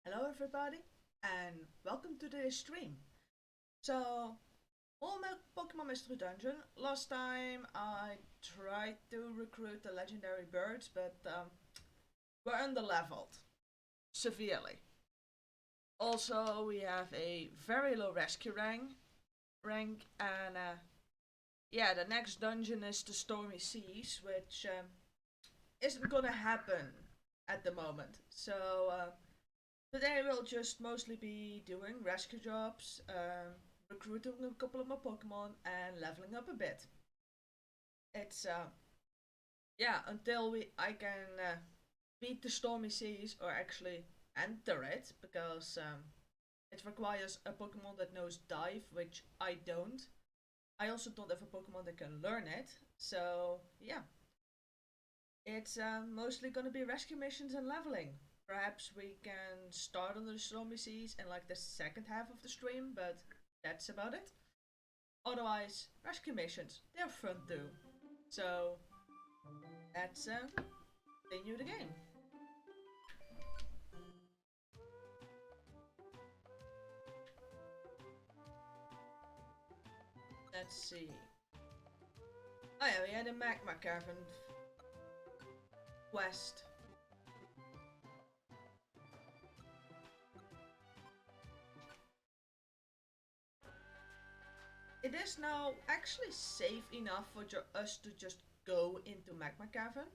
Hello everybody and welcome to the stream. So, all my Pokemon Mystery Dungeon. Last time I tried to recruit the legendary birds, but we're under leveled severely. Also, we have a very low rescue rank and yeah, the next dungeon is the Stormy Seas, which isn't gonna happen at the moment. So, today we'll just mostly be doing rescue jobs, recruiting a couple of more Pokemon, and leveling up a bit. It's yeah, until I can beat the Stormy Seas or actually enter it, because it requires a Pokemon that knows Dive, which I don't. I also don't have a Pokemon that can learn it, so yeah, it's mostly gonna be rescue missions and leveling. Perhaps we can start on the Stormy Seas in like the second half of the stream, but that's about it. Otherwise, rescue missions, they're fun too. So let's continue the game. Let's see. Oh yeah, we had a Magma Cavern quest. It is now actually safe enough for us to just go into Magma Cavern.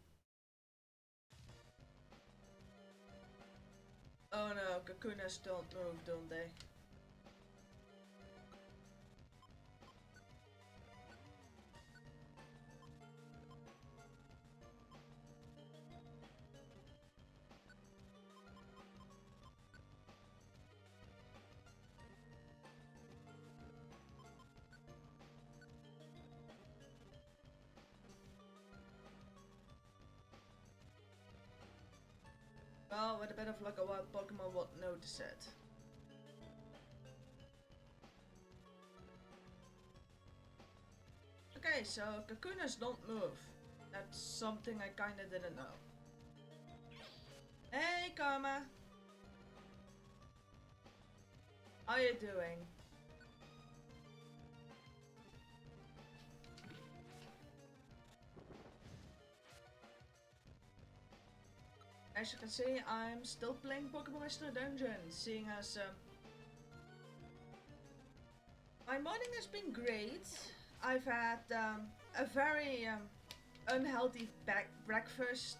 Oh no, Kakunas don't move, don't they? Well, with a bit of luck, a wild Pokemon won't notice it. Okay, so Kakunas don't move. That's something I kinda didn't know. Hey, Karma! How you doing? As you can see, I'm still playing Pokémon Mystery Dungeon, seeing as my morning has been great. I've had a very unhealthy breakfast,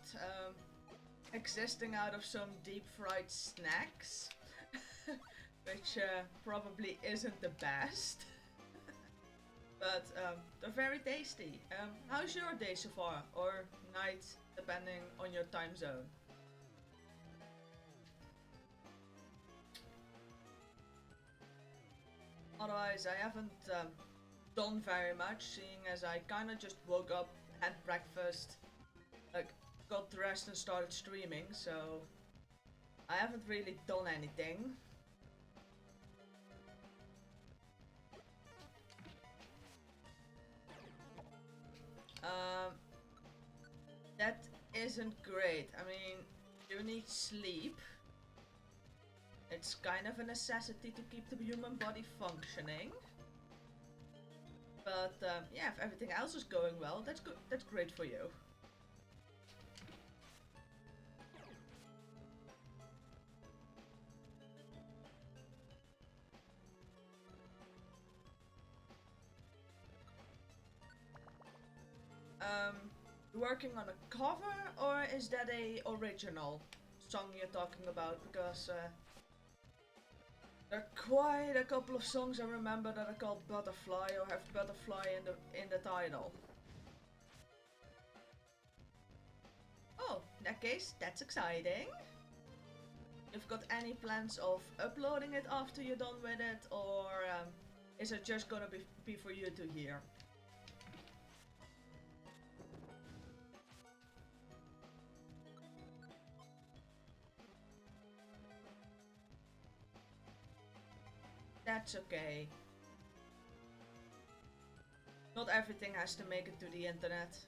existing out of some deep fried snacks, which probably isn't the best, but they're very tasty. How's your day so far, or night, depending on your time zone? Otherwise, I haven't done very much, seeing as I kinda just woke up, had breakfast, like got dressed and started streaming, so I haven't really done anything. Um, that isn't great. I mean, you need sleep. It's kind of a necessity to keep the human body functioning. But yeah, if everything else is going well, that's good. That's great for you. Um, Working on a cover, or is that a original song you're talking about? Because there are quite a couple of songs I remember that are called Butterfly or have Butterfly in the title. Oh, in that case, that's exciting. You've got any plans of uploading it after you're done with it, or is it just gonna be for you to hear? That's okay. Not everything has to make it to the internet.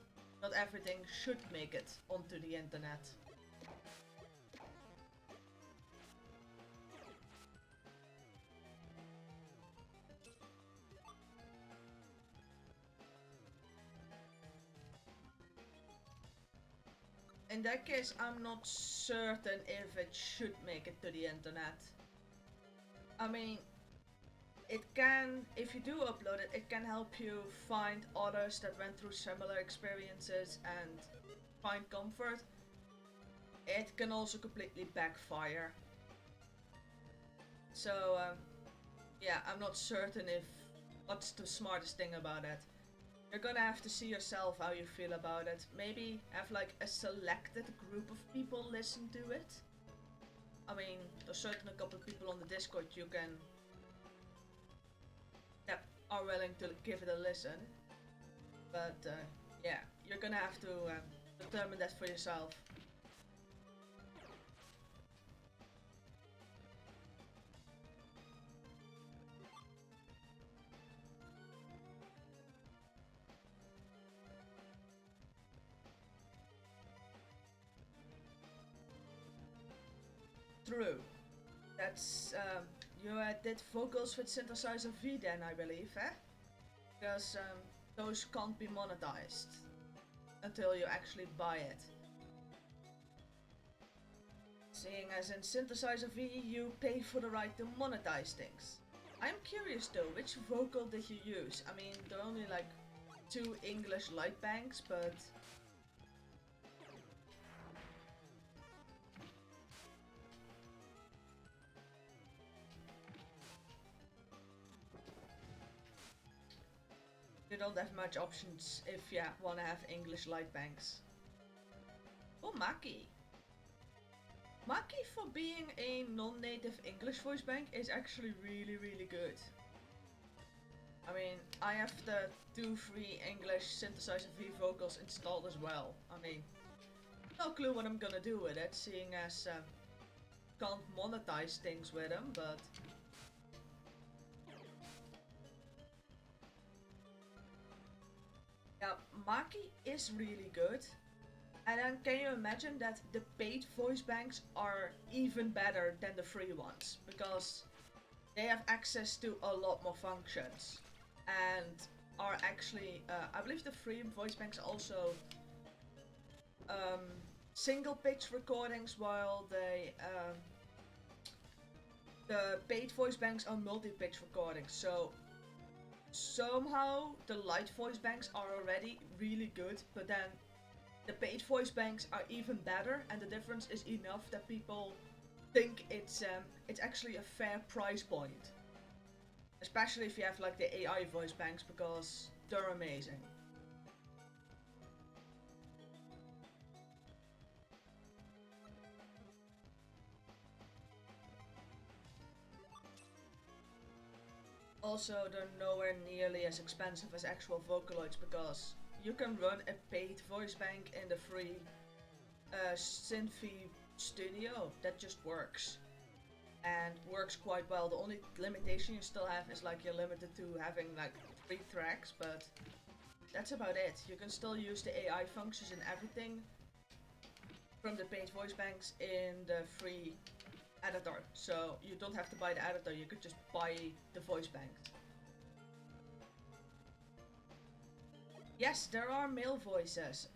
Not everything should make it onto the internet. In that case, I'm not certain if it should make it to the internet. I mean, it can, if you do upload it, it can help you find others that went through similar experiences and find comfort. It can also completely backfire. So, yeah, I'm not certain if what's the smartest thing about it. You're gonna have to see yourself how you feel about it. Maybe have like a selected group of people listen to it. I mean, there's certain a couple of people on the Discord you can that are willing to give it a listen. But yeah, you're gonna have to determine that for yourself. True. That's you did vocals with synthesizer V then, I believe, eh? Because those can't be monetized until you actually buy it. Seeing as in synthesizer V, you pay for the right to monetize things. I'm curious though, which vocal did you use? I mean, there are only like 2 English light banks, but you don't have much options if you want to have English light banks. Oh, Maki. Maki for being a non-native English voice bank is actually really good. I mean, I have the 2 free English synthesizer V vocals installed as well. I mean, no clue what I'm gonna do with it, seeing as can't monetize things with them, but yeah, Maki is really good. And then can you imagine that the paid voice banks are even better than the free ones? Because they have access to a lot more functions. And are actually, I believe the free voice banks also um, single pitch recordings, while the paid voice banks are multi-pitch recordings. So somehow the light voice banks are already really good, but then the paid voice banks are even better, and the difference is enough that people think it's actually a fair price point. Especially if you have like the AI voice banks, because they're amazing. Also, they're nowhere nearly as expensive as actual Vocaloids, because you can run a paid voice bank in the free Synthie Studio that just works. And works quite well. The only limitation you still have is like you're limited to having like 3 tracks, but that's about it. You can still use the AI functions and everything from the paid voice banks in the free editor. So you don't have to buy the editor, you could just buy the voice bank. Yes, there are male voices.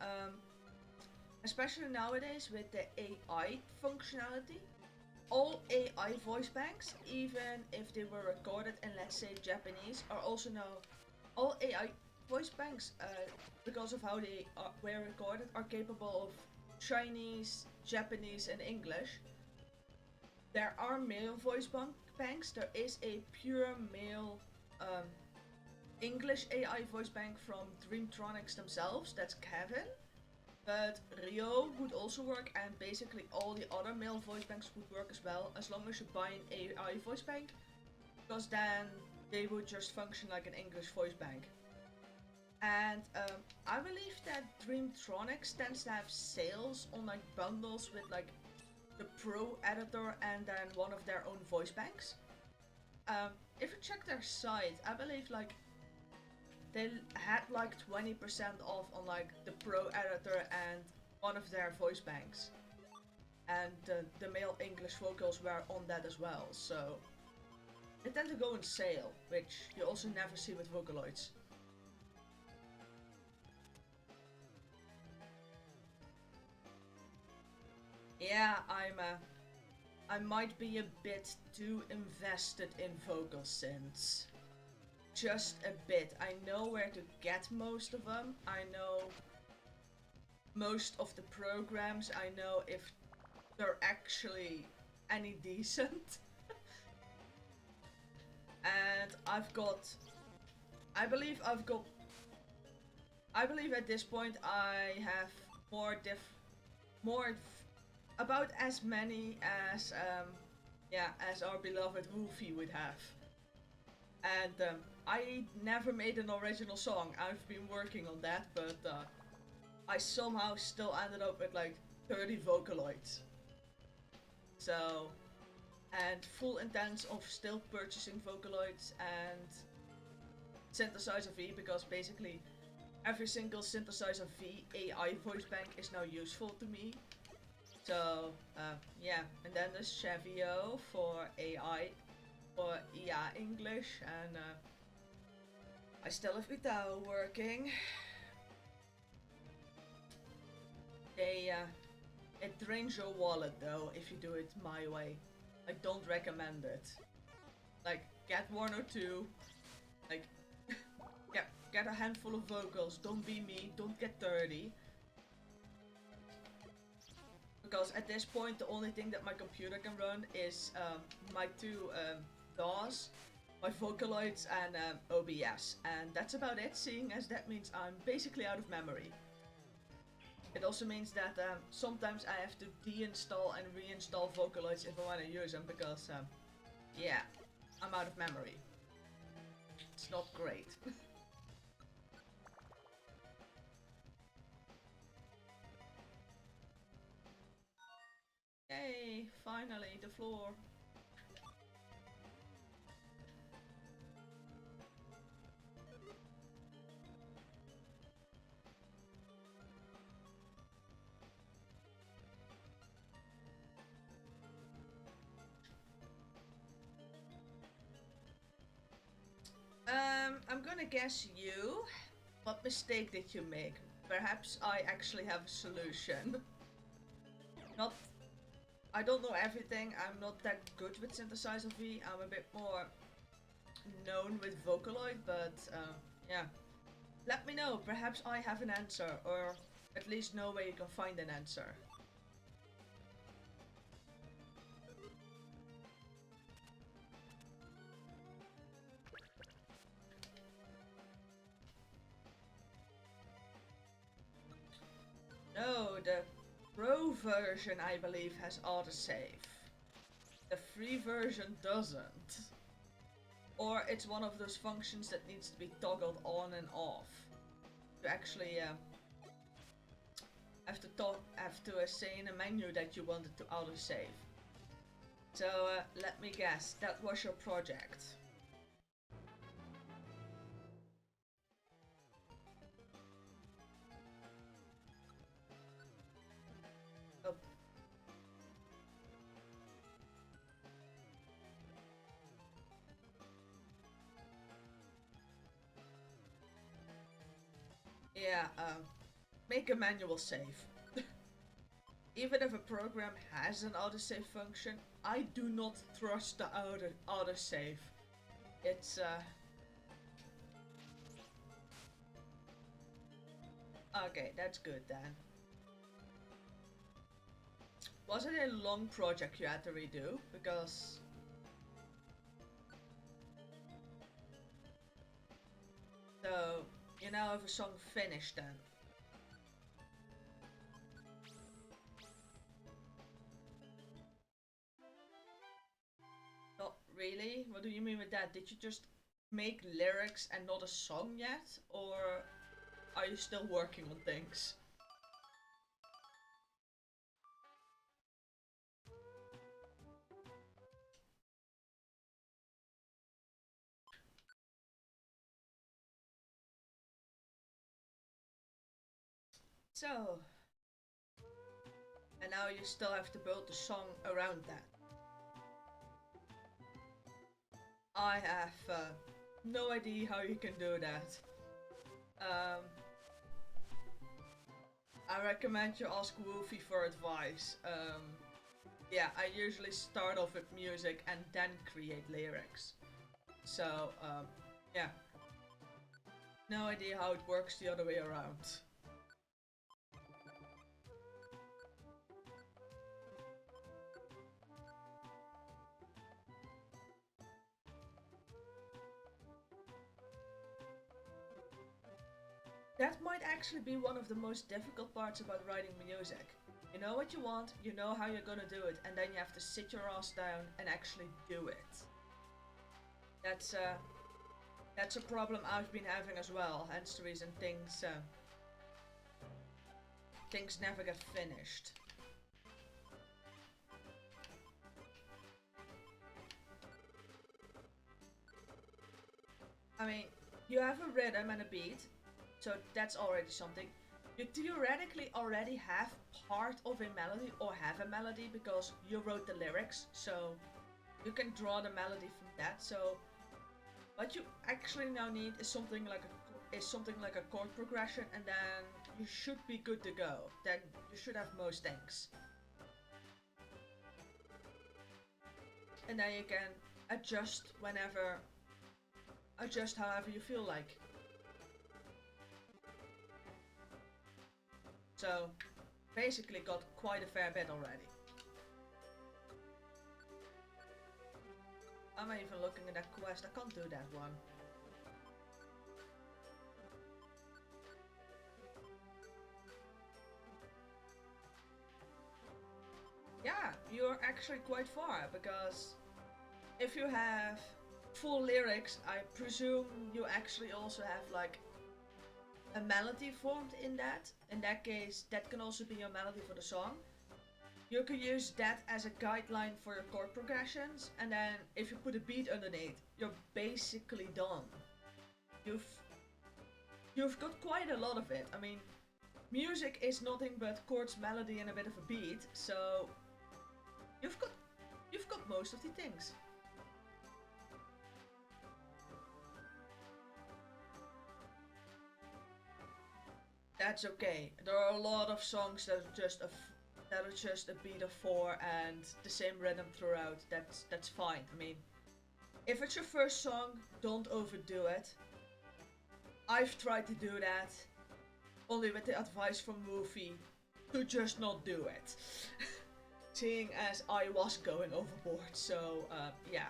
Especially nowadays with the AI functionality. All AI voice banks, even if they were recorded in, let's say, Japanese, are also now all AI voice banks, because of how they were recorded, are capable of Chinese, Japanese, and English. There are male voice banks. There is a pure male English AI voice bank from Dreamtronics themselves. That's Kevin. But Rio would also work, and basically all the other male voice banks would work as well, as long as you buy an AI voice bank, because then they would just function like an English voice bank. And I believe that Dreamtronics tends to have sales on like bundles with like the Pro editor and then one of their own voice banks. If you check their site, I believe like they had like 20% off on like the Pro editor and one of their voice banks. And the male English vocals were on that as well, so they tend to go on sale, which you also never see with Vocaloids. Yeah, I might be a bit too invested in vocal synths. Just a bit. I know where to get most of them. I know most of the programs. I know if they're actually any decent. And I believe I believe at this point I have more about as many as yeah, as our beloved Wolfie would have. And I never made an original song. I've been working on that, but I somehow still ended up with like 30 Vocaloids. So, and full intents of still purchasing Vocaloids and Synthesizer V, because basically every single Synthesizer V AI voice bank is now useful to me. So, yeah, and then there's Chevio for AI, for IA English, and I still have Utao working. It drains your wallet though if you do it my way. I don't recommend it. Like, get one or two. Like, get a handful of vocals. Don't be me. Don't get 30. Because at this point, the only thing that my computer can run is my two DAWs, my Vocaloids, and OBS. And that's about it, seeing as that means I'm basically out of memory. It also means that sometimes I have to deinstall and reinstall Vocaloids if I want to use them, because, yeah, I'm out of memory. It's not great. Yay, finally, the floor. I'm gonna guess you. What mistake did you make? Perhaps I actually have a solution. Not, I don't know everything. I'm not that good with Synthesizer V. I'm a bit more known with Vocaloid, but yeah. Let me know. Perhaps I have an answer, or at least know where you can find an answer. No, the Pro version, I believe, has autosave. The free version doesn't. Or it's one of those functions that needs to be toggled on and off to actually have to say in a menu that you wanted to autosave. So let me guess, that was your project. Oh. Yeah, make a manual save. Even if a program has an autosave function, I do not trust the autosave. It's okay, that's good then. Was it a long project you had to redo? Because so you now have a song finished then. Not really? What do you mean with that? Did you just make lyrics and not a song yet? Or are you still working on things? So, and now you still have to build the song around that. I have no idea how you can do that. Um, I recommend you ask Woofy for advice. Yeah, I usually start off with music and then create lyrics. So, yeah, no idea how it works the other way around. That might actually be one of the most difficult parts about writing music. You know what you want, you know how you're gonna do it, and then you have to sit your ass down and actually do it. That's uh, that's a problem I've been having as well. Hence the reason things never get finished. I mean, you have a rhythm and a beat, so that's already something. You theoretically already have part of a melody or have a melody because you wrote the lyrics, so you can draw the melody from that. So what you actually now need is something like a chord progression, and then you should be good to go. Then you should have most things, and then you can adjust adjust however you feel like. So basically got quite a fair bit already. I'm even looking at that quest. I can't do that one. Yeah, you're actually quite far because if you have full lyrics, I presume you actually also have like a melody formed in that. In that case, that can also be your melody for the song. You can use that as a guideline for your chord progressions, and then if you put a beat underneath, you're basically done. You've you've got quite a lot of it. I mean, music is nothing but chords, melody, and a bit of a beat, so you've got you've got most of the things. That's okay. There are a lot of songs that are just a beat of four and the same rhythm throughout. That's fine. I mean, if it's your first song, don't overdo it. I've tried to do that, only with the advice from Woofy to just not do it. Seeing as I was going overboard, so yeah.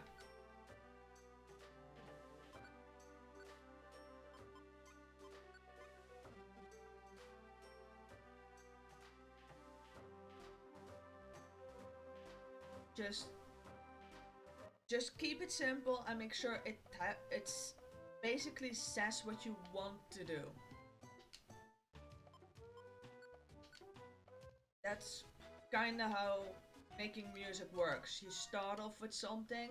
Just just keep it simple and make sure it's basically says what you want to do. That's kind of how making music works. You start off with something,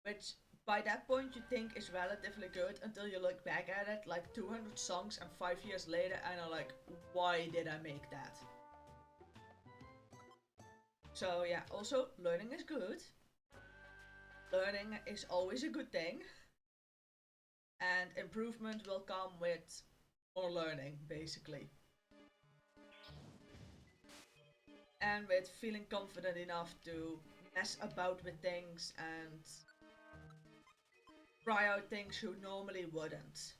which by that point you think is relatively good until you look back at it like 200 songs and 5 years later and are like, why did I make that? So yeah, also learning is good. Learning is always a good thing, and improvement will come with more learning, basically. And with feeling confident enough to mess about with things and try out things you normally wouldn't.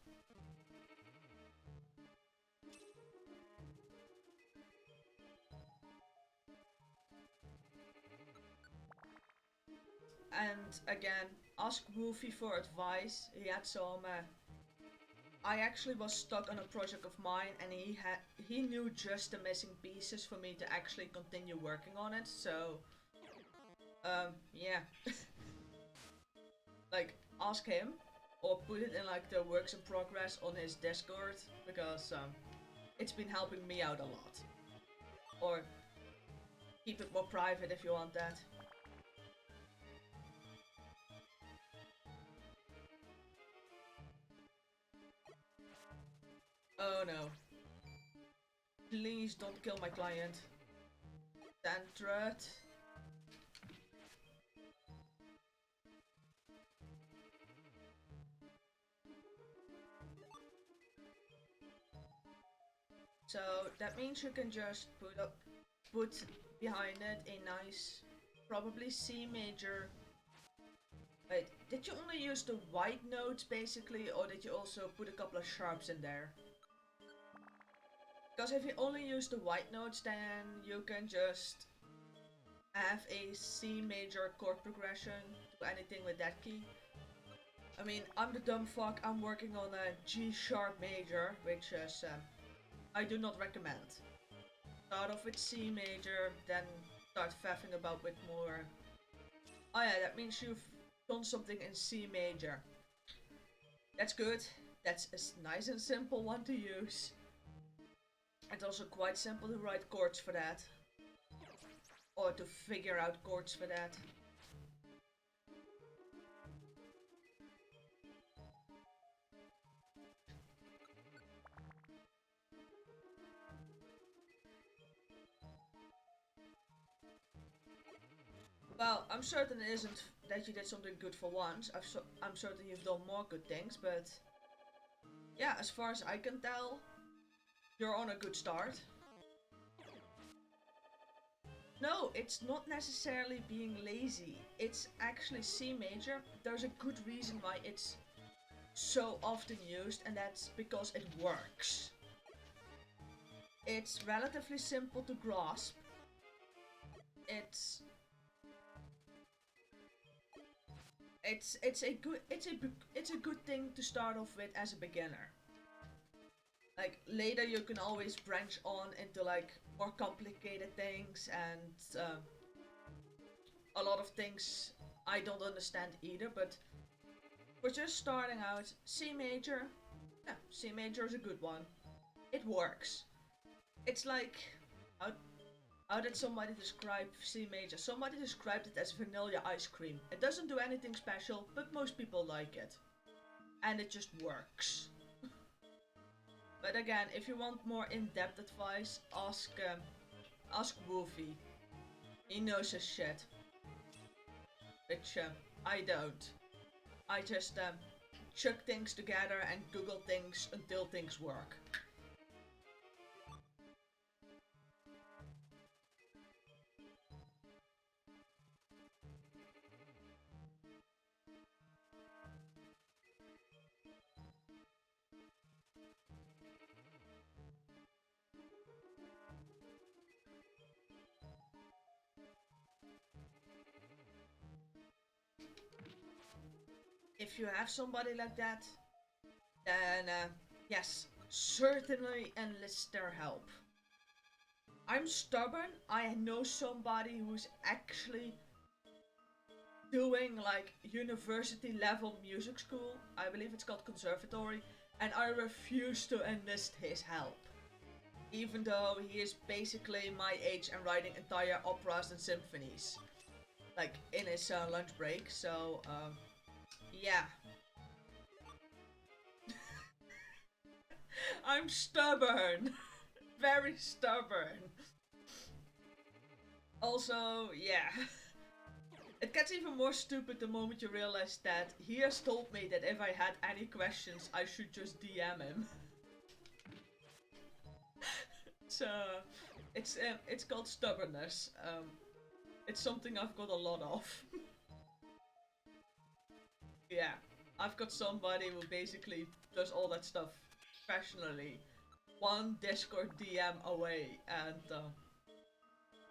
And again, ask Woofy for advice. He had some. I actually was stuck on a project of mine, and he knew just the missing pieces for me to actually continue working on it. So, yeah, like ask him or put it in like the works in progress on his Discord because it's been helping me out a lot. Or keep it more private if you want that. Oh no. Please don't kill my client. Dantret. So that means you can just put behind it a nice, probably C major. Wait, did you only use the white notes basically, or did you also put a couple of sharps in there? Because if you only use the white notes, then you can just have a C major chord progression to anything with that key. I mean, I'm the dumb fuck, I'm working on a G sharp major, which is, I do not recommend. Start off with C major, then start faffing about with more. Oh yeah, that means you've done something in C major. That's good. That's a nice and simple one to use. It's also quite simple to write chords for that. Or to figure out chords for that. Well, I'm certain it isn't that you did something good for once. I'm certain you've done more good things, but yeah, as far as I can tell, you're on a good start. No, it's not necessarily being lazy. It's actually C major. There's a good reason why it's so often used, and that's because it works. It's relatively simple to grasp. It's it's a good thing to start off with as a beginner. Like later you can always branch on into like more complicated things and a lot of things I don't understand either, but we're just starting out. C major, yeah, C major is a good one. It works. It's like, how, how did somebody describe C major? Somebody described it as vanilla ice cream. It doesn't do anything special, but most people like it. And it just works. But again, if you want more in-depth advice, ask Wolfie. He knows his shit. Which I don't. I just chuck things together and Google things until things work. If you have somebody like that, then yes, certainly enlist their help. I'm stubborn. I know somebody who's actually doing like university level music school. I believe it's called conservatory, and I refuse to enlist his help. Even though he is basically my age and writing entire operas and symphonies, like in his lunch break. So yeah, I'm stubborn, very stubborn. Also, yeah. It gets even more stupid the moment you realize that he has told me that if I had any questions, I should just DM him. So, it's called stubbornness. It's something I've got a lot of. Yeah, I've got somebody who basically does all that stuff professionally, one Discord DM away, and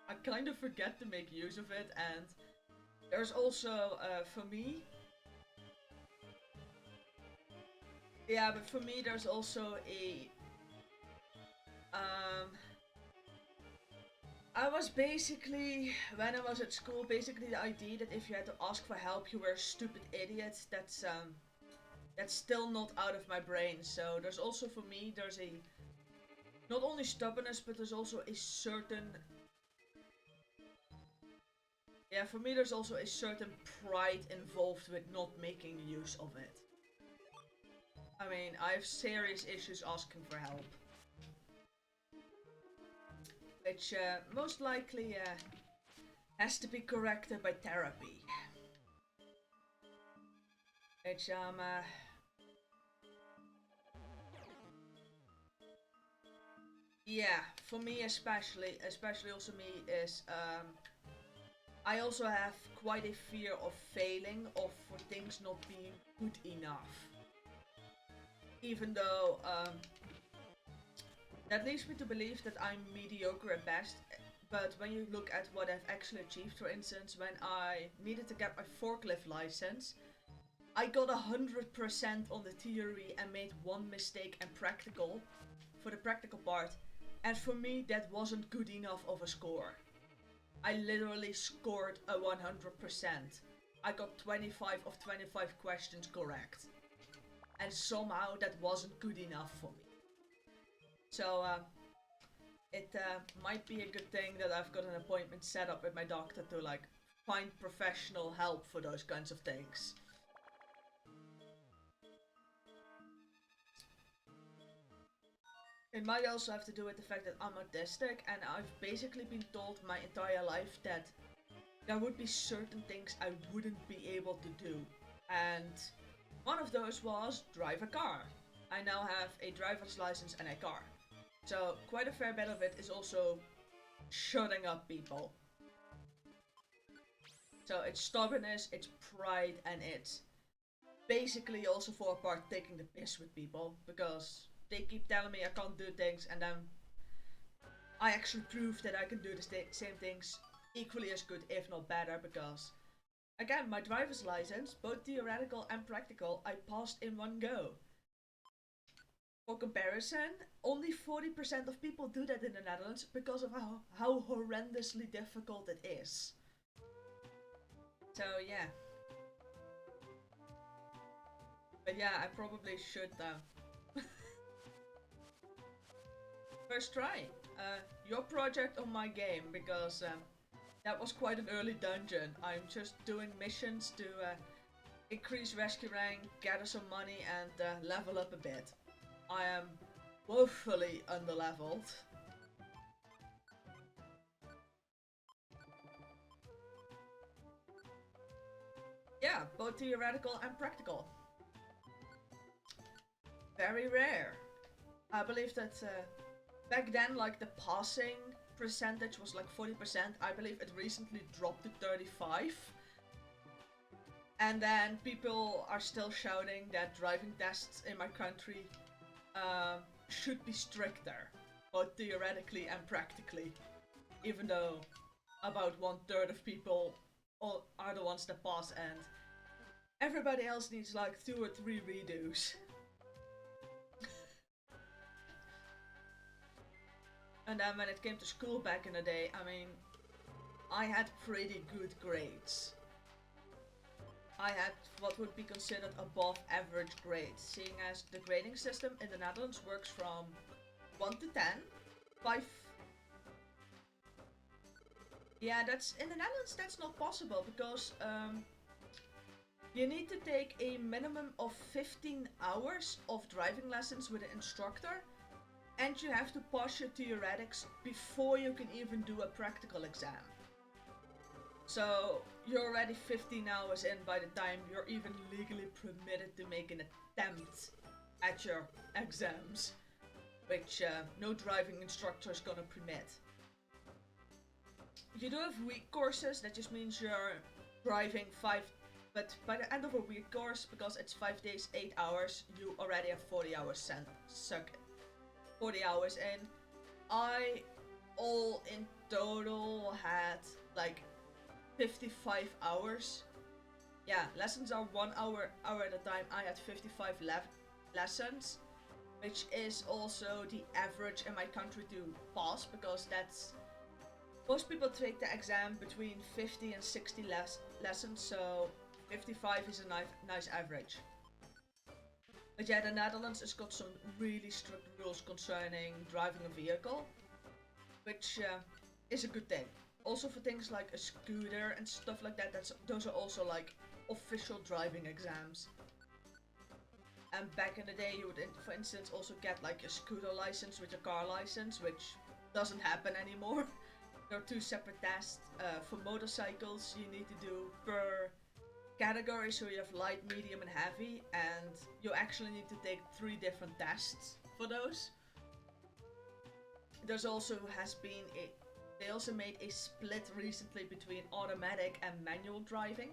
I kind of forget to make use of it. And there's also, for me, yeah, but for me, there's also a um, I was basically, when I was at school, basically the idea that if you had to ask for help, you were a stupid idiot. That's still not out of my brain. So there's also for me, there's a not only stubbornness, but there's also a certain, yeah, for me there's also a certain pride involved with not making use of it. I mean, I have serious issues asking for help, which most likely has to be corrected by therapy. Which uh, Yeah, for me especially also me is I also have quite a fear of failing or for things not being good enough. Even though that leads me to believe that I'm mediocre at best. But when you look at what I've actually achieved, for instance, when I needed to get my forklift license, I got 100% on the theory and made one mistake and practical for the practical part. And for me, that wasn't good enough of a score. I literally scored a 100%. I got 25 of 25 questions correct. And somehow that wasn't good enough for me. So it might be a good thing that I've got an appointment set up with my doctor to like find professional help for those kinds of things. It might also have to do with the fact that I'm autistic and I've basically been told my entire life that there would be certain things I wouldn't be able to do. And one of those was drive a car. I now have a driver's license and a car. So quite a fair bit of it is also shutting up people. So it's stubbornness, it's pride, and it's basically also for a part taking the piss with people because they keep telling me I can't do things and then I actually prove that I can do the same things equally as good, if not better, because again, my driver's license, both theoretical and practical, I passed in one go. For comparison, only 40% of people do that in the Netherlands because of how horrendously difficult it is. So yeah. But yeah, I probably should first try your project on my game because that was quite an early dungeon. I'm just doing missions to increase rescue rank, gather some money, and level up a bit. I am woefully underleveled. Yeah, both theoretical and practical. Very rare. I believe that back then, like the passing percentage was like 40%. I believe it recently dropped to 35. And then people are still shouting that driving tests in my country should be stricter, both theoretically and practically. Even though about 1/3 of people are the ones that pass, and everybody else needs like 2 or 3 redos. And then when it came to school back in the day, I mean, I had pretty good grades. I had what would be considered above average grades, seeing as the grading system in the Netherlands works from 1 to 10. 5. Yeah, that's in the Netherlands that's not possible because you need to take a minimum of 15 hours of driving lessons with an instructor, and you have to pass your theoretics before you can even do a practical exam. So you're already 15 hours in by the time you're even legally permitted to make an attempt at your exams, which no driving instructor is gonna permit. You do have week courses, that just means you're driving 5, but by the end of a week course, because it's 5 days, 8 hours, you already have 40 hours sent, suck 40 hours in. I all in total had like 55 hours. Yeah, lessons are 1 hour at a time. I had 55 lessons, which is also the average in my country to pass, because that's most people take the exam between 50 and 60 lessons, so 55 is a nice average. But yeah, the Netherlands has got some really strict rules concerning driving a vehicle, which is a good thing. Also for things like a scooter and stuff like that, those are also like official driving exams. And back in the day, you would, for instance, also get like a scooter license with your car license, which doesn't happen anymore. There are 2 separate tests. For motorcycles, you need to do per category, so you have light, medium, and heavy, and you actually need to take 3 different tests for those. there's also has been a they also made a split recently between automatic and manual driving.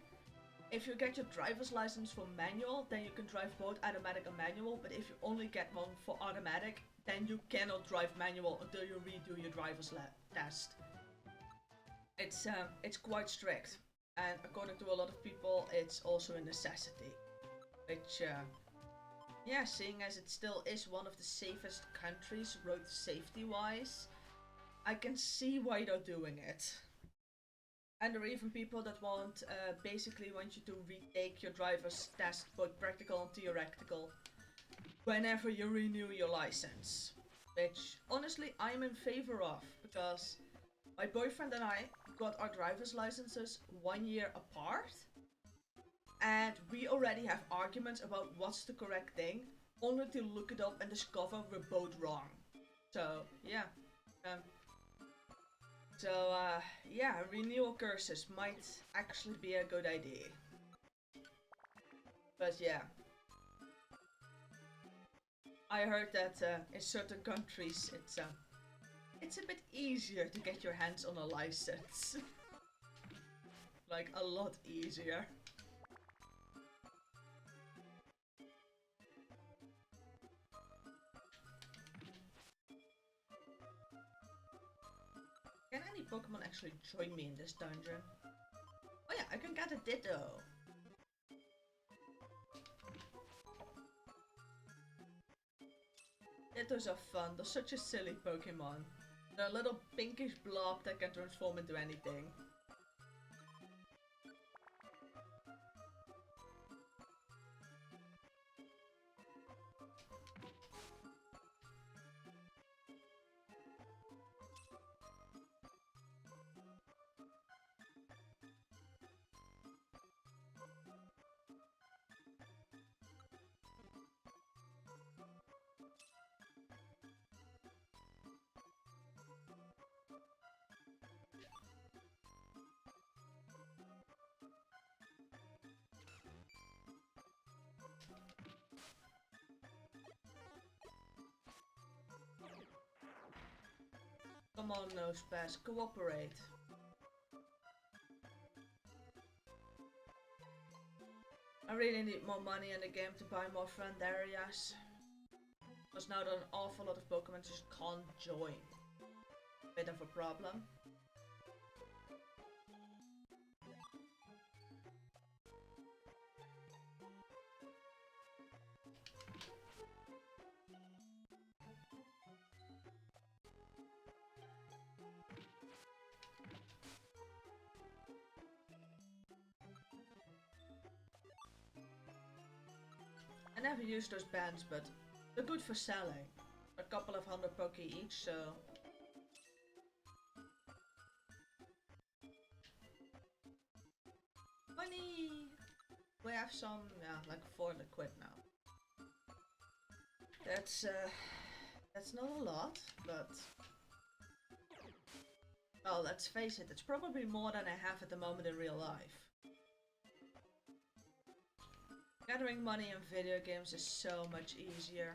If you get your driver's license for manual, then you can drive both automatic and manual, but if you only get one for automatic, then you cannot drive manual until you redo your driver's test. It's quite strict, and according to a lot of people, it's also a necessity. Which, yeah, seeing as it still is one of the safest countries road safety wise, I can see why they're doing it. And there are even people that basically want you to retake your driver's test, both practical and theoretical, whenever you renew your license. Which, honestly, I'm in favor of, because my boyfriend and I got our driver's licenses 1 year apart, and we already have arguments about what's the correct thing, only to look it up and discover we're both wrong. So, yeah. Um, yeah, renewal curses might actually be a good idea. But yeah. I heard that in certain countries it's a bit easier to get your hands on a license. Like, a lot easier. Can any Pokemon actually join me in this dungeon? Oh yeah, I can get a Ditto. Dittos are fun, they're such a silly Pokemon. They're a little pinkish blob that can transform into anything. Come on, Nosepass, cooperate. I really need more money in the game to buy more friend areas. Because now there are an awful lot of Pokemon just can't join. Bit of a problem. I never use those bands, but they're good for selling. A couple of 100 Poke each, so... Money! We have some, yeah, like 400 quid now. That's not a lot, but... Well, let's face it, it's probably more than I have at the moment in real life. Gathering money in video games is so much easier.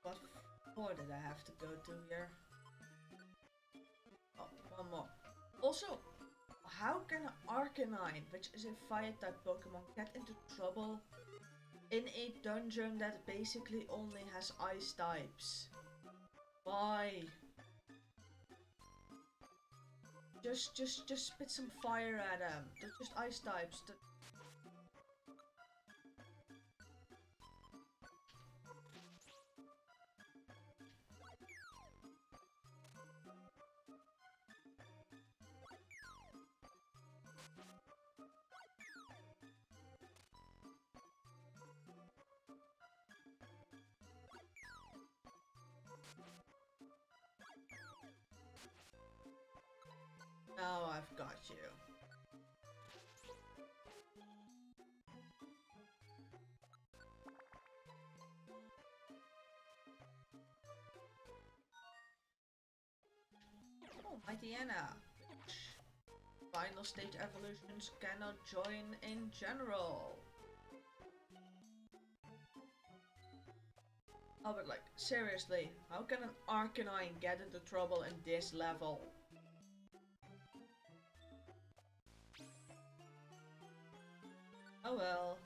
What floor did I have to go to here? Oh, one more. Also, how can an Arcanine, which is a fire type Pokemon, get into trouble in a dungeon that basically only has ice types? Why? Just spit some fire at them. They're just ice types. Now I've got you. Oh, my Diana. Final stage evolutions cannot join in general. Oh, but like, seriously, how can an Arcanine get into trouble in this level? Oh well.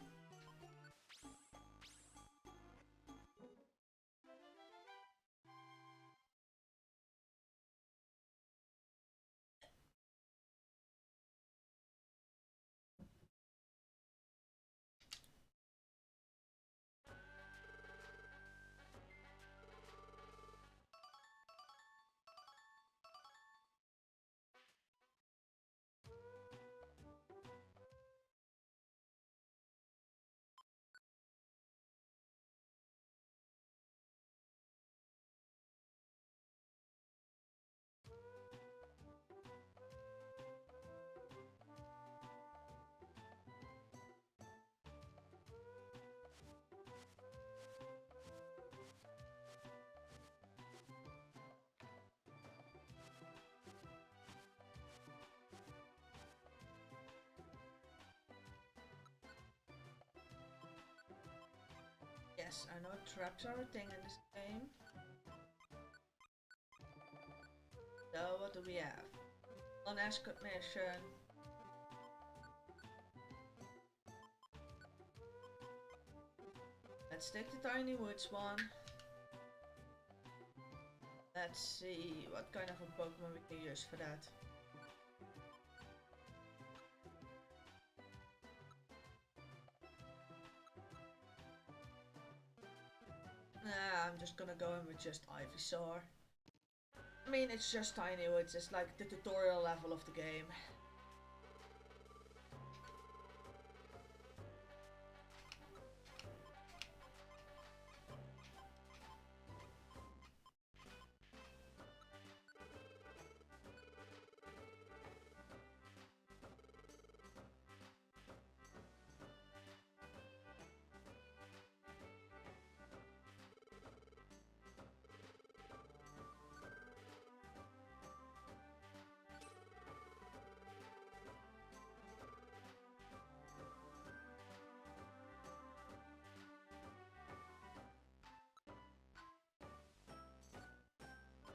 Yes, I know traps are a thing in this game. So what do we have? On escort mission. Let's take the Tiny Woods one. Let's see what kind of a Pokemon we can use for that. Nah, I'm just gonna go in with just Ivysaur. I mean, it's just Tiny Woods, it's like the tutorial level of the game.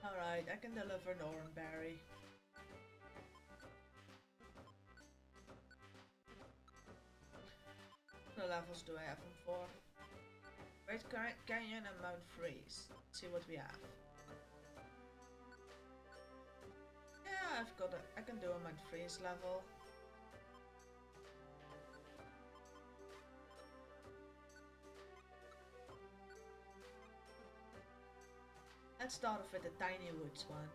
Alright, I can deliver an Oran Berry. What levels do I have them for? Great Canyon and Mount Freeze. Let's see what we have. Yeah, I can do a Mount Freeze level. Let's start off with the Tiny Woods one.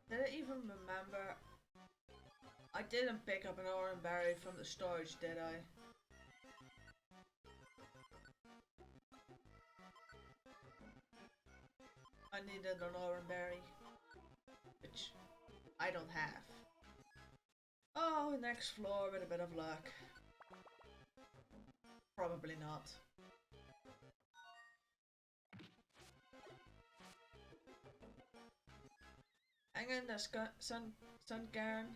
Did I even remember? I didn't pick up an Oran Berry from the storage, did I? I needed an Oran Berry, which I don't have. Oh, next floor with a bit of luck. Probably not. Hang in there, Sun Garen.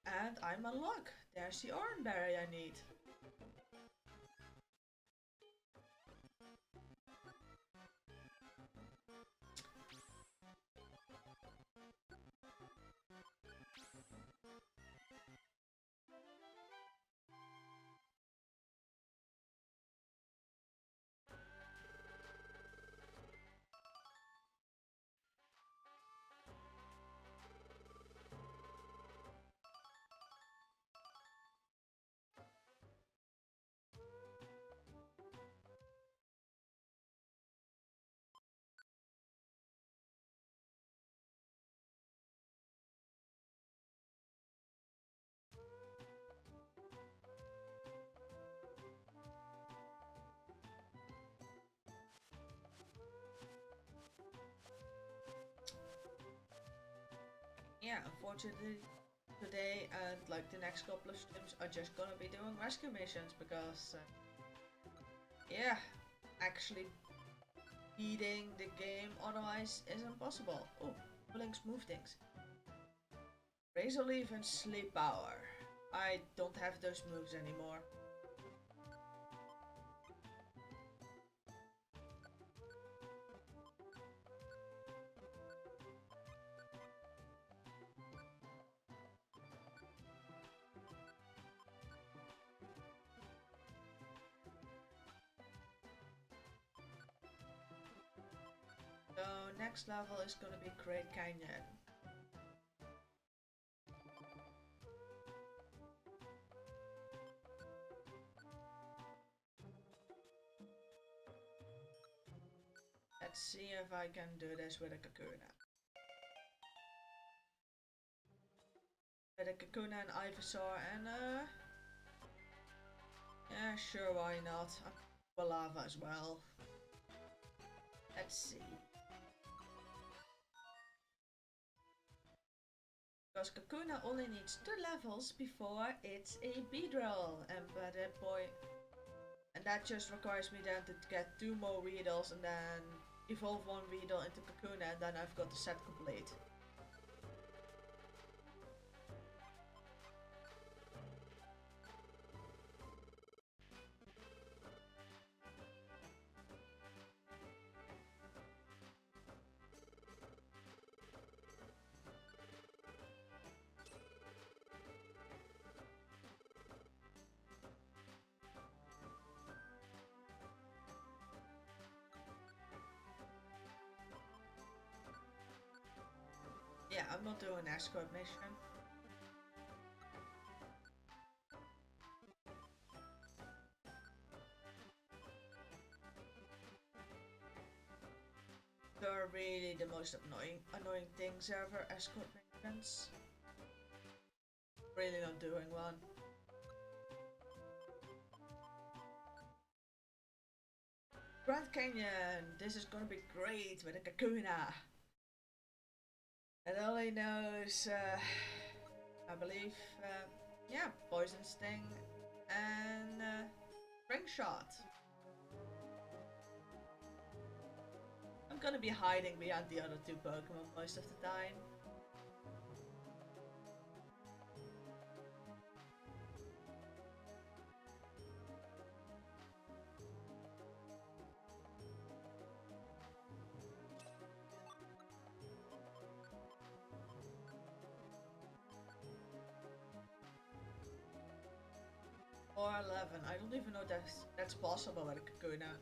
And I'm on luck. There's the Oran Berry I need. yeah, unfortunately today and like the next couple of streams are just gonna be doing rescue missions because yeah, actually beating the game otherwise is impossible. Oh, Blinks move things. Razor Leaf and Sleep Power. I don't have those moves anymore. So next level is gonna be Great Canyon. Let's see if I can do this with a Kakuna. With a Kakuna and Ivysaur and yeah, sure, why not? I'm lava as well. Let's see. Because Kakuna only needs 2 levels before it's a Beedrill, and by that point, and that just requires me then to get 2 more Weedles and then evolve 1 Weedle into Kakuna, and then I've got the set complete. Yeah, I'm not doing an escort mission. They're really the most annoying things ever, escort missions. Really not doing one. Grand Canyon! This is gonna be great with a Kakuna! It only knows, I believe, yeah, Poison Sting and Ring Shot. I'm gonna be hiding behind the other 2 Pokemon most of the time. Or 11, I don't even know that's possible with a Kakuna.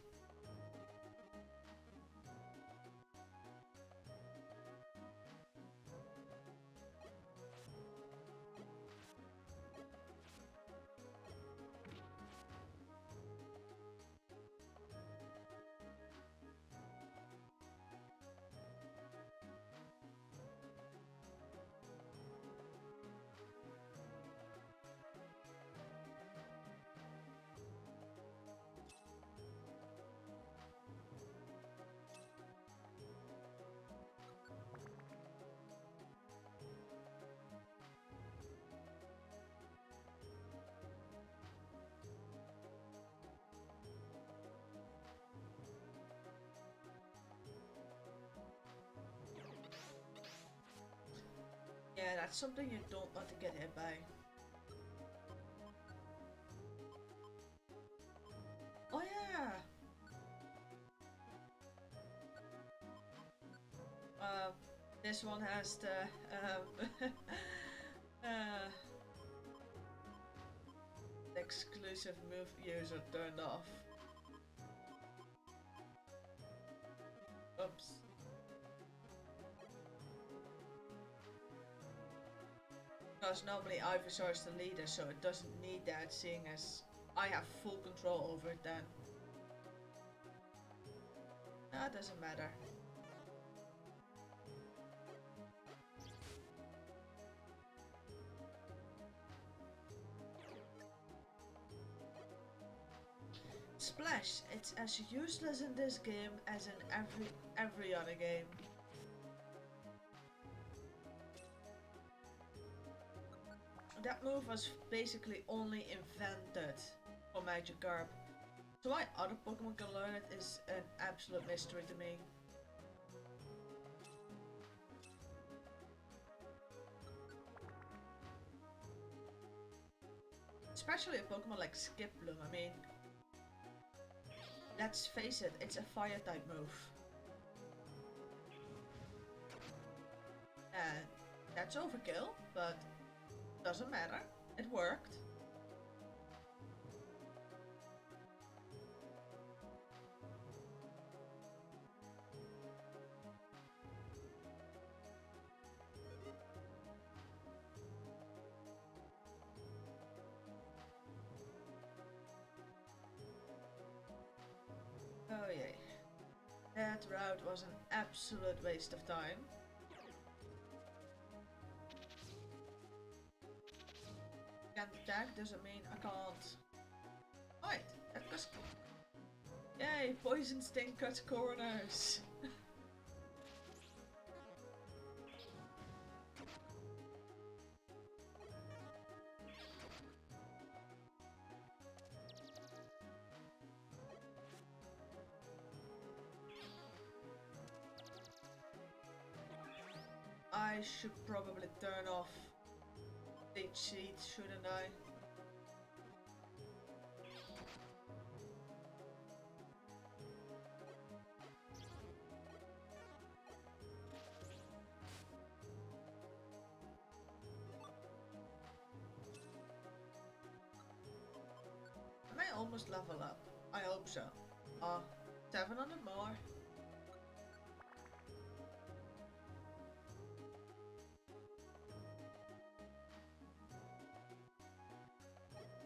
Yeah, that's something you don't want to get hit by. Oh yeah! Uh, this one has the uh, exclusive move user turned off. Oops. Because normally Ivysaur is the leader, so it doesn't need that, seeing as I have full control over it then. That doesn't matter. Splash, it's as useless in this game as in every other game. that move was basically only invented for Magikarp. So why other Pokemon can learn it is an absolute mystery to me. Especially a Pokemon like Skiploom, I mean, let's face it, it's a fire type move. And that's overkill, but doesn't matter, it worked. Oh yay. That route was an absolute waste of time. Can't attack doesn't mean I can't. Wait, that goes. Yay, poison sting cuts corners. I should probably turn off stage seeds, shouldn't I? I may almost level up. I hope so. 700 more.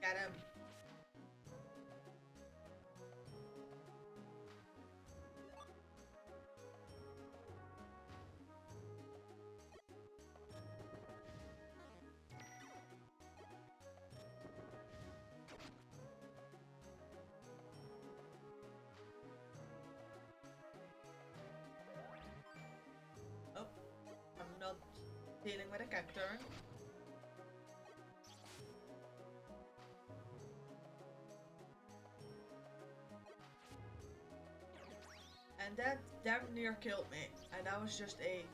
Get him. Oh, I'm not dealing with a cacturn. And that damn near killed me. And that was just a...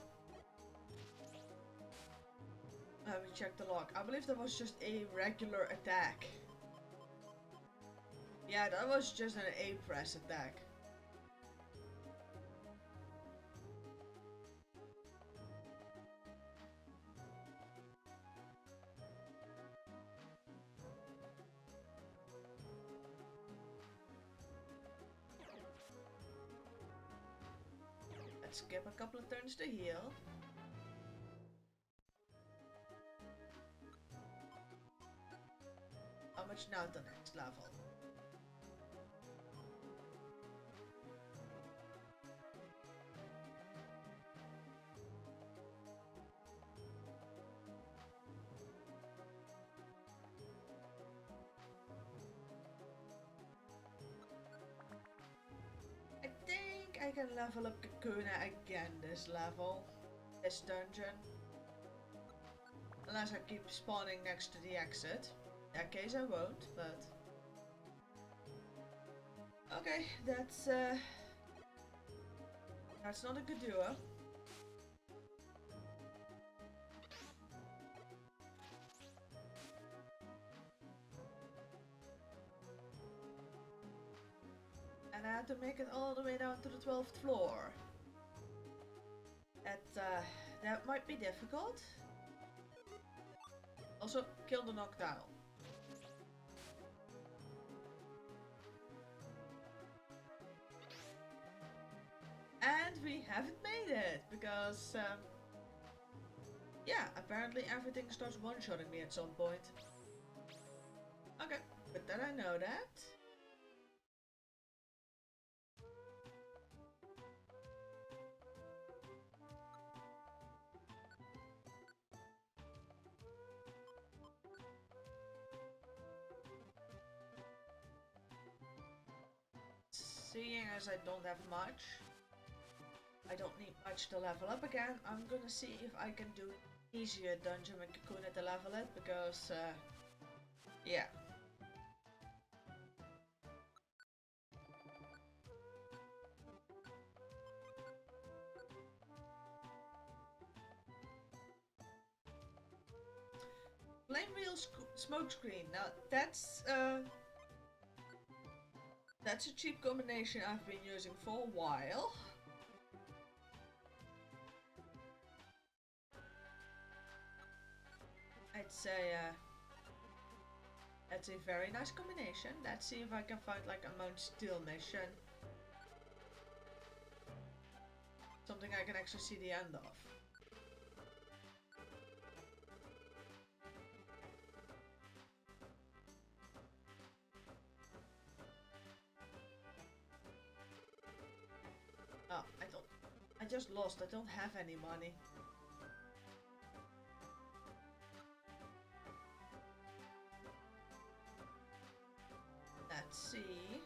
Let me check the log. I believe that was just a regular attack. Yeah, that was just an A-press attack. Let's skip a couple of turns to heal. How much now to next level? I think I can level up Kakuna again this level. This dungeon. Unless I keep spawning next to the exit. In that case I won't, but... Okay, that's not a good duo. And I had to make it all the way down to the 12th floor. That might be difficult. Also, kill the Noctowl. And we haven't made it, because, yeah, apparently everything starts one-shotting me at some point. Okay, but then I know that. Seeing as I don't have much, I don't need much to level up again, I'm gonna see if I can do easier dungeon with Kakuna to level it because, yeah. Flame wheel smoke screen. Now that's a cheap combination I've been using for a while. I'd say that's a very nice combination. Let's see if I can find like a Mount Steel mission. Something I can actually see the end of. Oh, I just lost. I don't have any money. Let's see.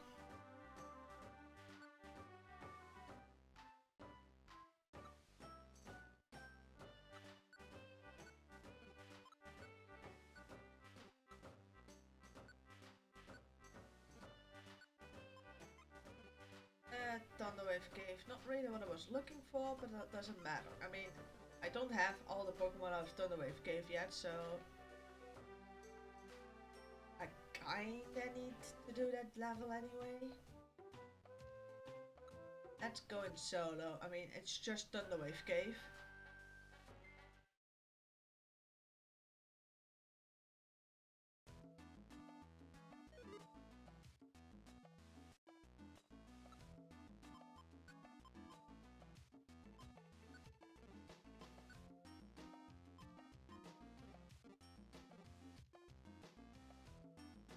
Thunderwave Cave. Not really what I was looking for, but that doesn't matter. I mean, I don't have all the Pokemon out of Thunderwave Cave yet, so I kinda need to do that level anyway. Let's go in solo. I mean, it's just Thunderwave Cave.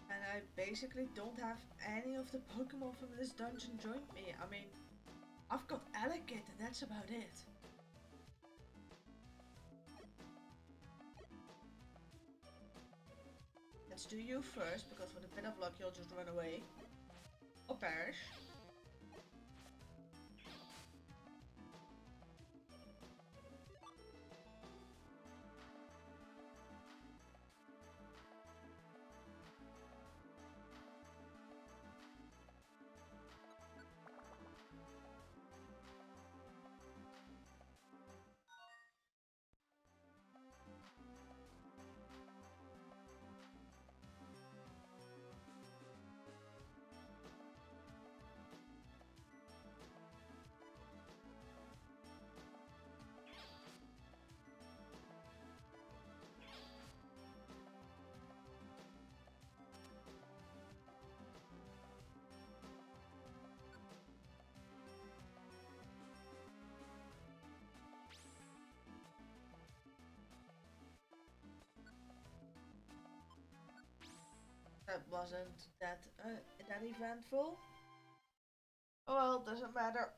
And I basically don't have any of the Pokemon from this dungeon join me. I mean, I've got Alakit and that's about it. Let's do you first, because with a bit of luck you'll just run away. Or perish. That wasn't that eventful. Oh well, doesn't matter.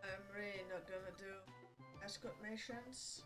I'm really not gonna do escort missions.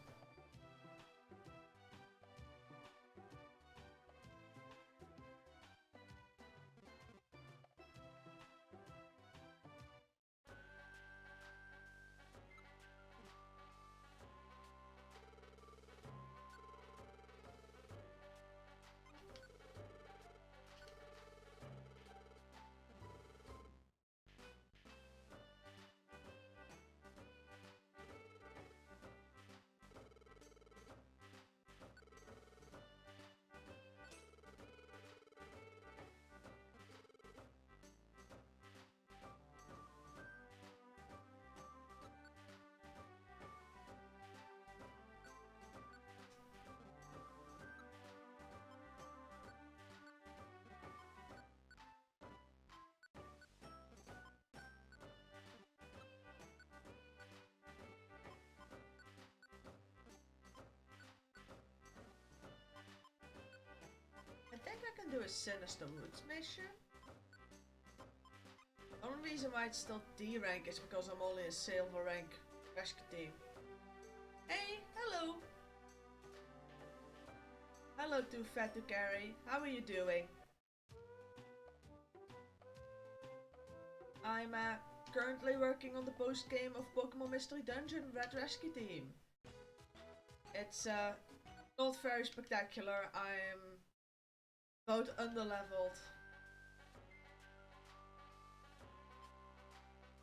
do a Sinister Woods mission. The only reason why it's still D rank is because I'm only a silver rank rescue team. Hey, hello! Hello, too fat to carry. How are you doing? I'm currently working on the post game of Pokemon Mystery Dungeon Red Rescue Team. It's not very spectacular. I'm about underleveled.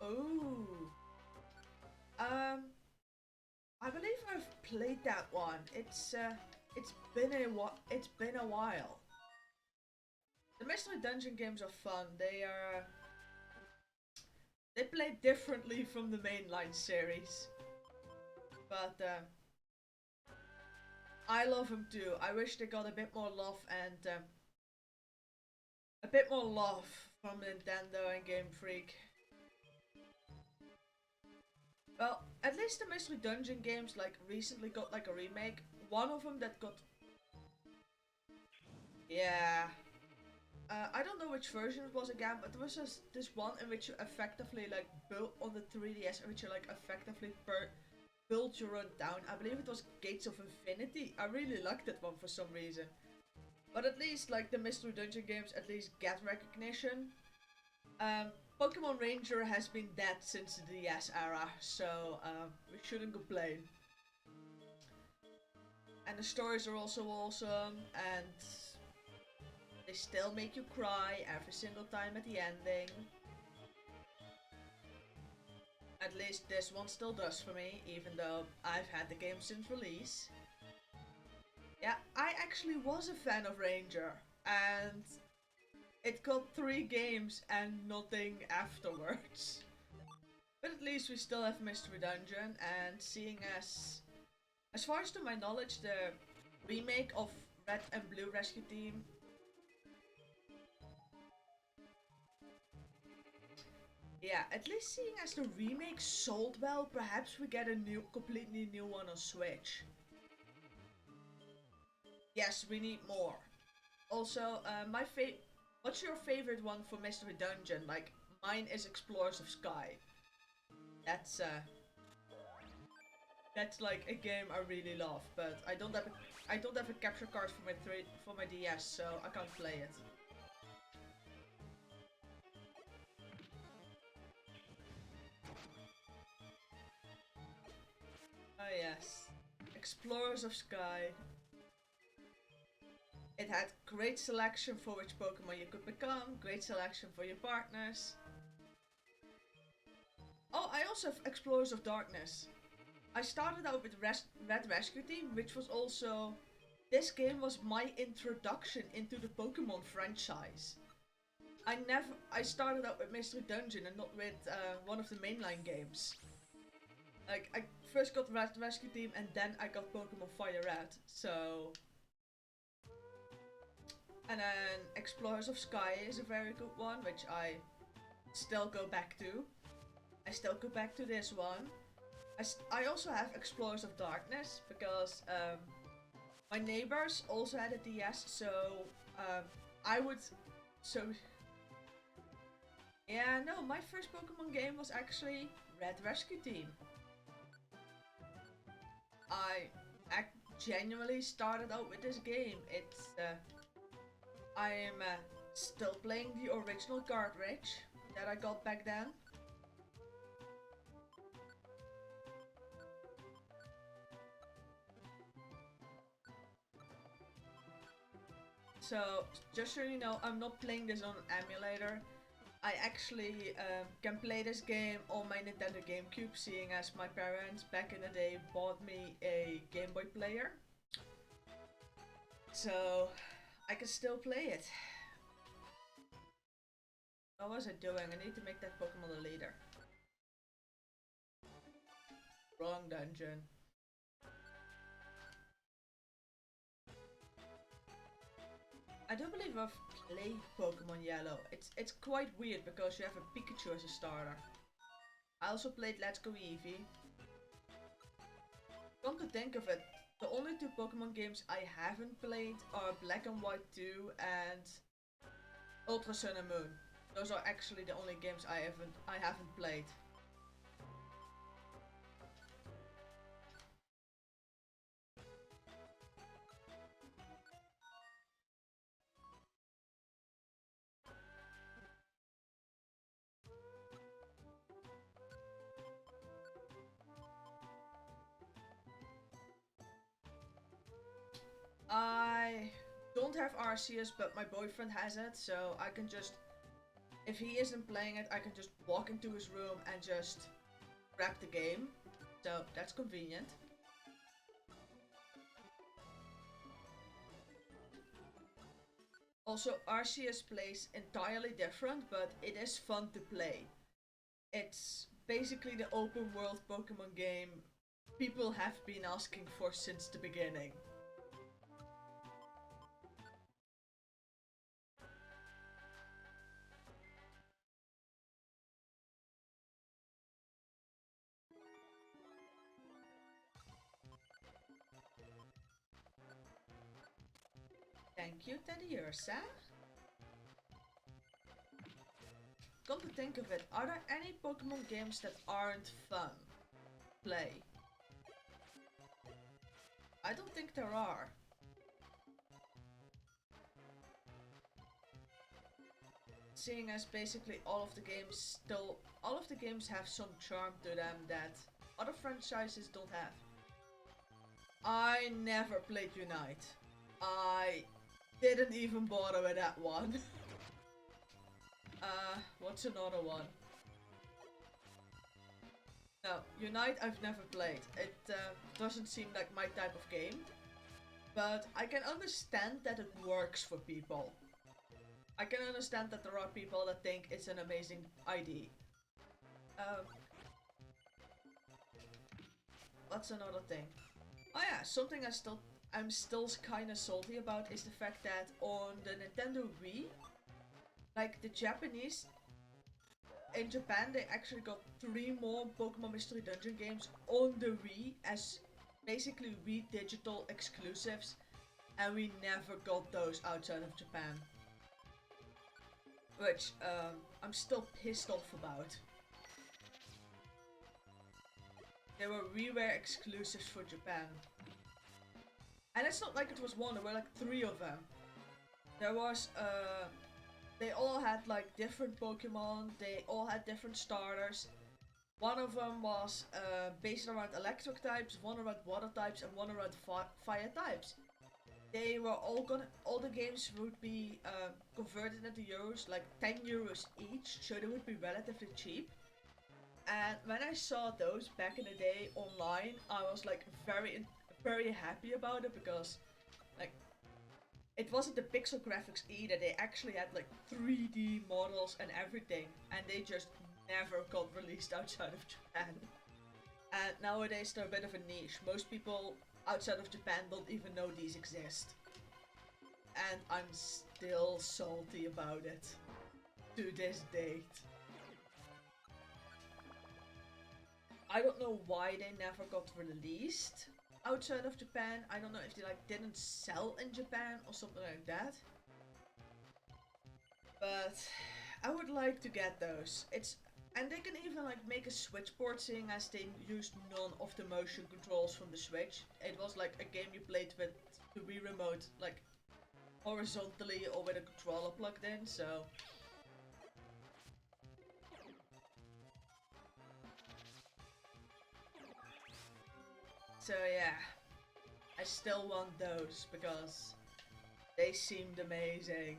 Oh. I believe I've played that one. It's been a while. The Mystery Dungeon games are fun. They play differently from the mainline series, but I love them too. I wish they got a bit more love and a bit more love from Nintendo and Game Freak. Well, at least the Mystery Dungeon games like recently got like a remake. One of them that got, yeah. I don't know which version it was again, but there was this one in which you effectively like built on the 3DS, in which you like effectively build your own town. I believe it was Gates of Infinity. I really liked that one for some reason. But at least like the Mystery Dungeon games at least get recognition. Pokemon Ranger has been dead since the DS era, so we shouldn't complain. And the stories are also awesome, and they still make you cry every single time at the ending. At least this one still does for me, even though I've had the game since release. Yeah, I actually was a fan of Ranger, and it got 3 games and nothing afterwards. But at least we still have Mystery Dungeon, and seeing as far as to my knowledge, the remake of Red and Blue Rescue Team, yeah, at least seeing as the remake sold well, perhaps we get a completely new one on Switch. Yes, we need more. Also, what's your favorite one for Mystery Dungeon? Like, mine is Explorers of Sky. That's like a game I really love, but I don't have a capture card for my DS, so I can't play it. Oh yes, Explorers of Sky. It had great selection for which Pokemon you could become, great selection for your partners. Oh, I also have Explorers of Darkness. I started out with Red Rescue Team, which was also... This game was my introduction into the Pokemon franchise. I started out with Mystery Dungeon and not with one of the mainline games. Like, I first got Red Rescue Team and then I got Pokemon Fire Red, so... And then Explorers of Sky is a very good one, which I still go back to. I still go back to this one. I also have Explorers of Darkness, because my neighbors also had a DS, so I would... So... Yeah, no, my first Pokemon game was actually Red Rescue Team. I genuinely started out with this game. It's... I'm still playing the original cartridge that I got back then. So, just so you know, I'm not playing this on an emulator. I actually can play this game on my Nintendo GameCube, seeing as my parents back in the day bought me a Game Boy player. So, I can still play it. What was I doing? I need to make that Pokemon a leader. Wrong dungeon. I don't believe I've played Pokemon Yellow. It's quite weird because you have a Pikachu as a starter. I also played Let's Go Eevee. Come to think of it, The only two Pokemon games I haven't played are Black and White 2 and Ultra Sun and Moon. Those are actually the only games I haven't played. I don't have Arceus, but my boyfriend has it, so I can just, if he isn't playing it, I can just walk into his room and just grab the game. So that's convenient. Also, Arceus plays entirely different, but it is fun to play. It's basically the open world Pokemon game people have been asking for since the beginning. Thank you, Teddy Ursa. Come to think of it, are there any Pokemon games that aren't fun? Play. I don't think there are. Seeing as basically all of the games have some charm to them that other franchises don't have. I never played Unite. I didn't even bother with that one. What's another one? No, Unite I've never played. It doesn't seem like my type of game. But I can understand that it works for people. I can understand that there are people that think it's an amazing idea. Um, what's another thing? Oh yeah, something I'm still kind of salty about is the fact that on the Nintendo Wii, like the Japanese, in Japan they actually got 3 more Pokemon Mystery Dungeon games on the Wii as basically Wii digital exclusives, and we never got those outside of Japan. Which I'm still pissed off about. They were WiiWare exclusives for Japan. And it's not like it was one, there were like 3 of them. There was, they all had like different Pokemon, they all had different starters. One of them was based around electric types, one around water types, and one around fire types. They were all the games would be converted into euros, like 10 euros each, so they would be relatively cheap. And when I saw those back in the day online, I was like very happy about it because like it wasn't the pixel graphics either. They actually had like 3D models and everything, and they just never got released outside of Japan. And nowadays they're a bit of a niche. Most people outside of Japan don't even know these exist. And I'm still salty about it to this date. I don't know why they never got released outside of Japan. I don't know if they like didn't sell in Japan or something like that. But I would like to get those. And they can even like make a Switch port, seeing as they used none of the motion controls from the Switch. It was like a game you played with the Wii remote like horizontally or with a controller plugged in, so yeah, I still want those because they seemed amazing.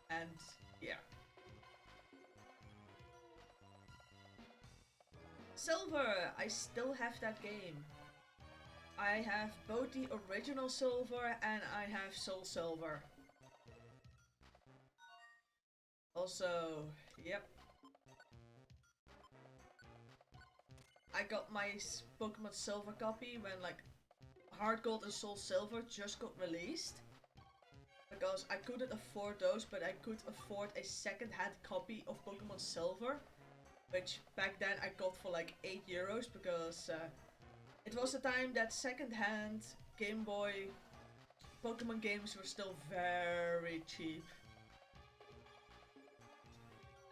And yeah. Silver! I still have that game. I have both the original Silver and I have Soul Silver. Also, yep. I got my Pokemon Silver copy when like Heart Gold and Soul Silver just got released. Because I couldn't afford those, but I could afford a second-hand copy of Pokemon Silver. Which back then I got for like 8 euros because It was the time that second-hand Game Boy Pokemon games were still very cheap.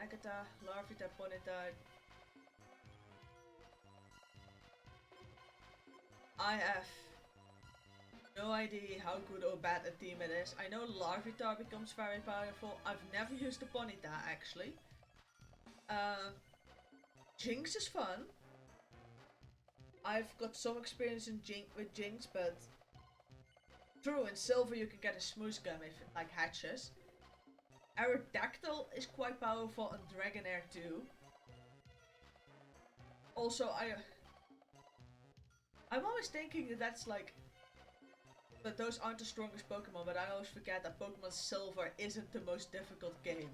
Agata, Larvita, Ponyta. I have no idea how good or bad a team it is. I know Larvitar becomes very powerful. I've never used the Ponyta actually. Uh, Jinx is fun. I've got some experience with Jinx, but true, in Silver you can get a smooth gum if it like hatches. Aerodactyl is quite powerful and Dragonair too. Also, I'm always thinking that that's like that those aren't the strongest Pokemon, but I always forget that Pokemon Silver isn't the most difficult game.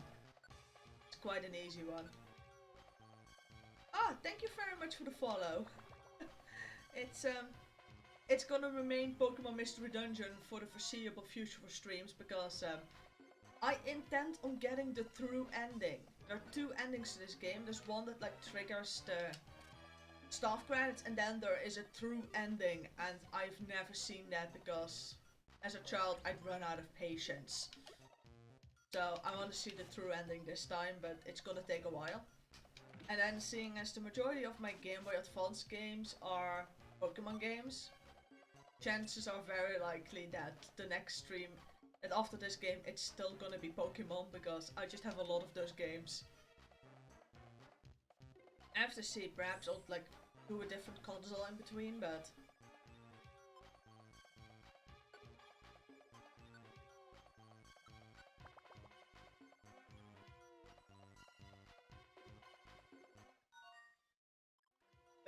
It's quite an easy one. Ah, thank you very much for the follow. It's gonna remain Pokemon Mystery Dungeon for the foreseeable future for streams because I intend on getting the true ending. There are two endings to this game. There's one that like triggers the staff credits, and then there is a true ending, and I've never seen that because as a child I'd run out of patience. So I want to see the true ending this time, but it's gonna take a while. And then seeing as the majority of my Game Boy Advance games are Pokemon games, chances are very likely that the next stream, and after this game, it's still gonna be Pokemon because I just have a lot of those games. I have to see, perhaps I'll like do a different console in between, but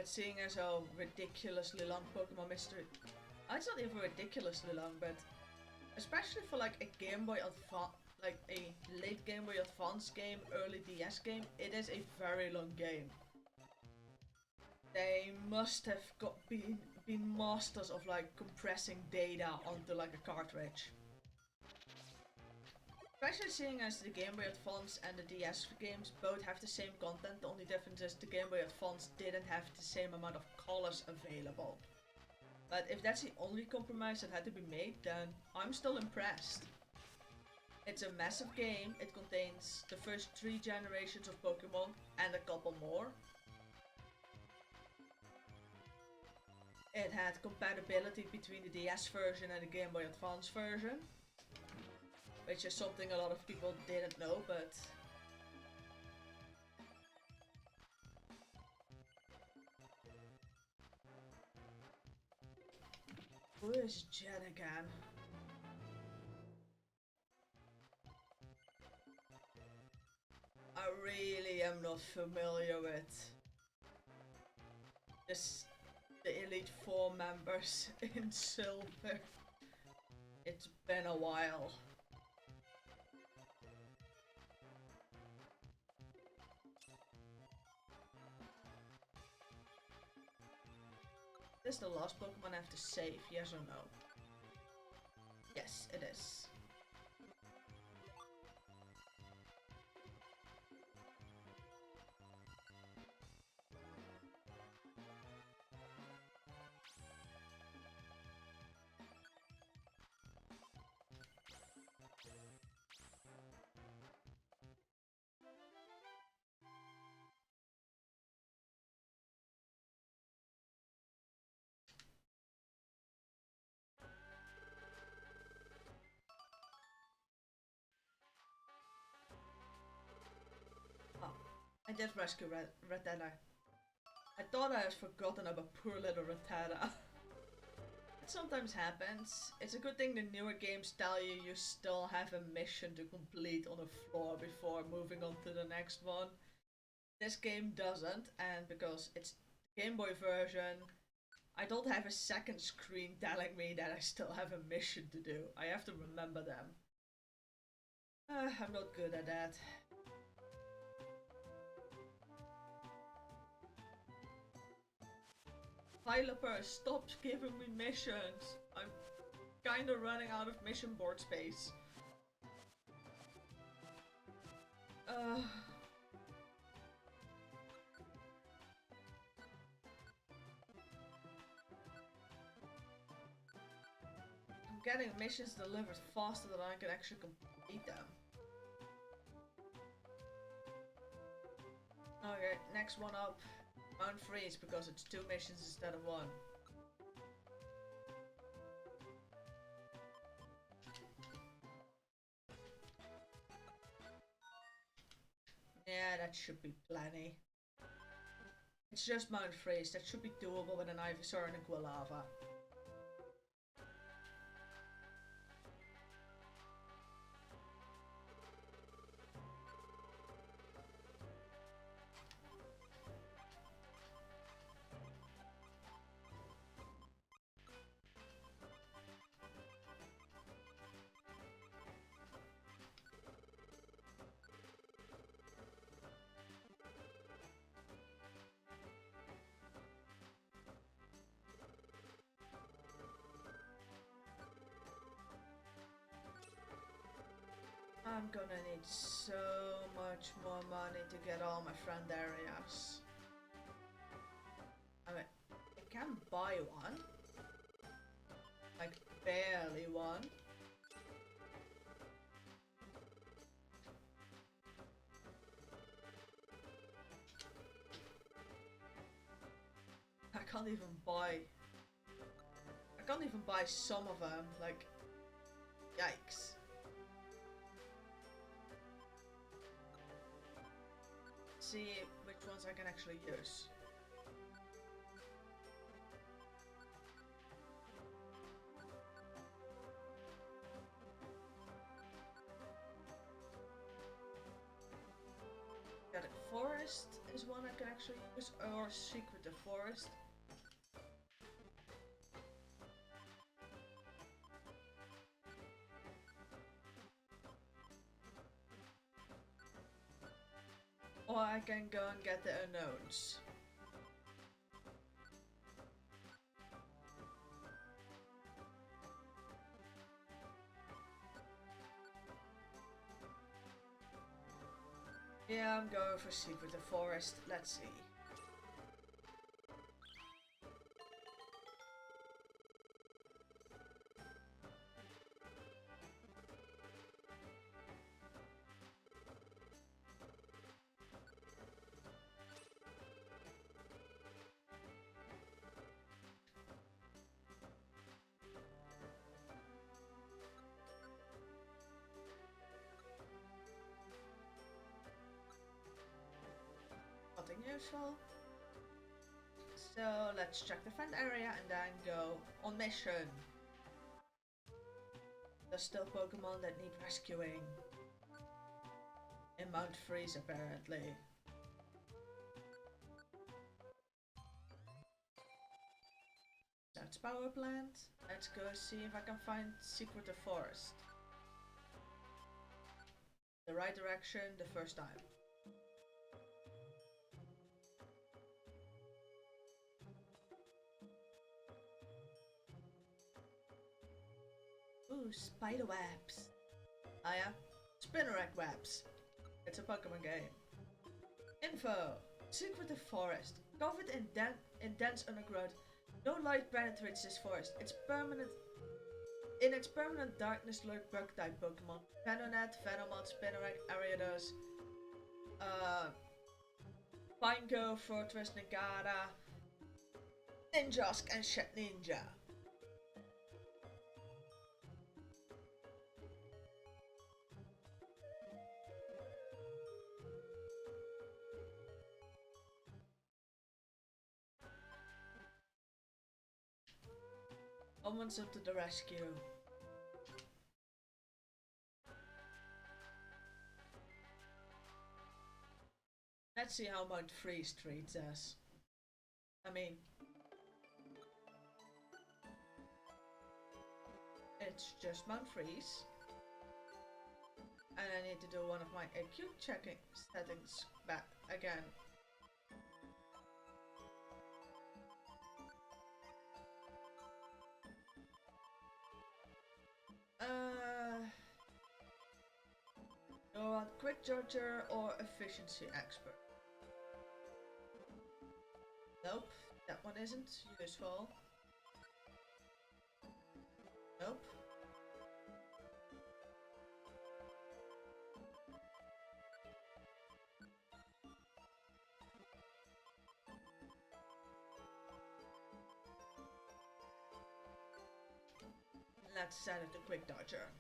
seeing as how ridiculously long Pokemon Mystery, it's not even ridiculously long, but especially for like a Game Boy Advance, like a late Game Boy Advance game, early DS game, it is a very long game. They must have been masters of like compressing data onto like a cartridge. Especially seeing as the Game Boy Advance and the DS games both have the same content, the only difference is the Game Boy Advance didn't have the same amount of colors available. But if that's the only compromise that had to be made, then I'm still impressed. It's a massive game, it contains the first 3 generations of Pokemon and a couple more. It had compatibility between the DS version and the Game Boy Advance version, which is something a lot of people didn't know, but who is Jen again? I really am not familiar with the Elite Four members in Silver. It's been a while. Is this the last Pokemon I have to save, yes or no? Yes, it is. I did rescue Rattata. I thought I had forgotten about poor little Rattata. It sometimes happens. It's a good thing the newer games tell you you still have a mission to complete on a floor before moving on to the next one. This game doesn't, and because it's the Game Boy version, I don't have a second screen telling me that I still have a mission to do. I have to remember them. I'm not good at that. Developer, stop giving me missions. I'm kinda running out of mission board space. getting missions delivered faster than I can actually complete them. Okay, next one up. Mount Freeze, because it's 2 missions instead of 1. Yeah, that should be plenty. It's just Mount Freeze, that should be doable with an Ivysaur and a Quilava. I'm gonna need so much more money to get all my friend areas. I mean, I can buy one. Like, barely one. I can't even buy... I can't even buy some of them, like... Yikes. See which ones I can actually use. Got it. Forest is one I can actually use, or secretive forest. Or I can go and get the unknowns. Yeah, I'm going for secretive forest. Let's see. Nothing useful. So let's check the friend area and then go on mission. There's still Pokemon that need rescuing. In Mount Freeze apparently. That's power plant. Let's go see if I can find secretive forest. The right direction the first time. Ooh, spider webs. Ah yeah, spinnerack webs. It's a Pokemon game. Info. Secretive forest. Covered in dense undergrowth. No light penetrates this forest. In its permanent darkness lurk bug-type Pokemon. Venonat, Venomoth, Spinnerack, Ariados, Pineco, Fortress, Nagara, Ninjask, and Shet Ninja. Someone's up to the rescue. Let's see how Mount Freeze treats us. I mean, it's just Mount Freeze. And I need to do one of my acute checking settings back again. You want quick judger or efficiency expert? Nope, that one isn't useful. Nope, Let's set it to quick dodger.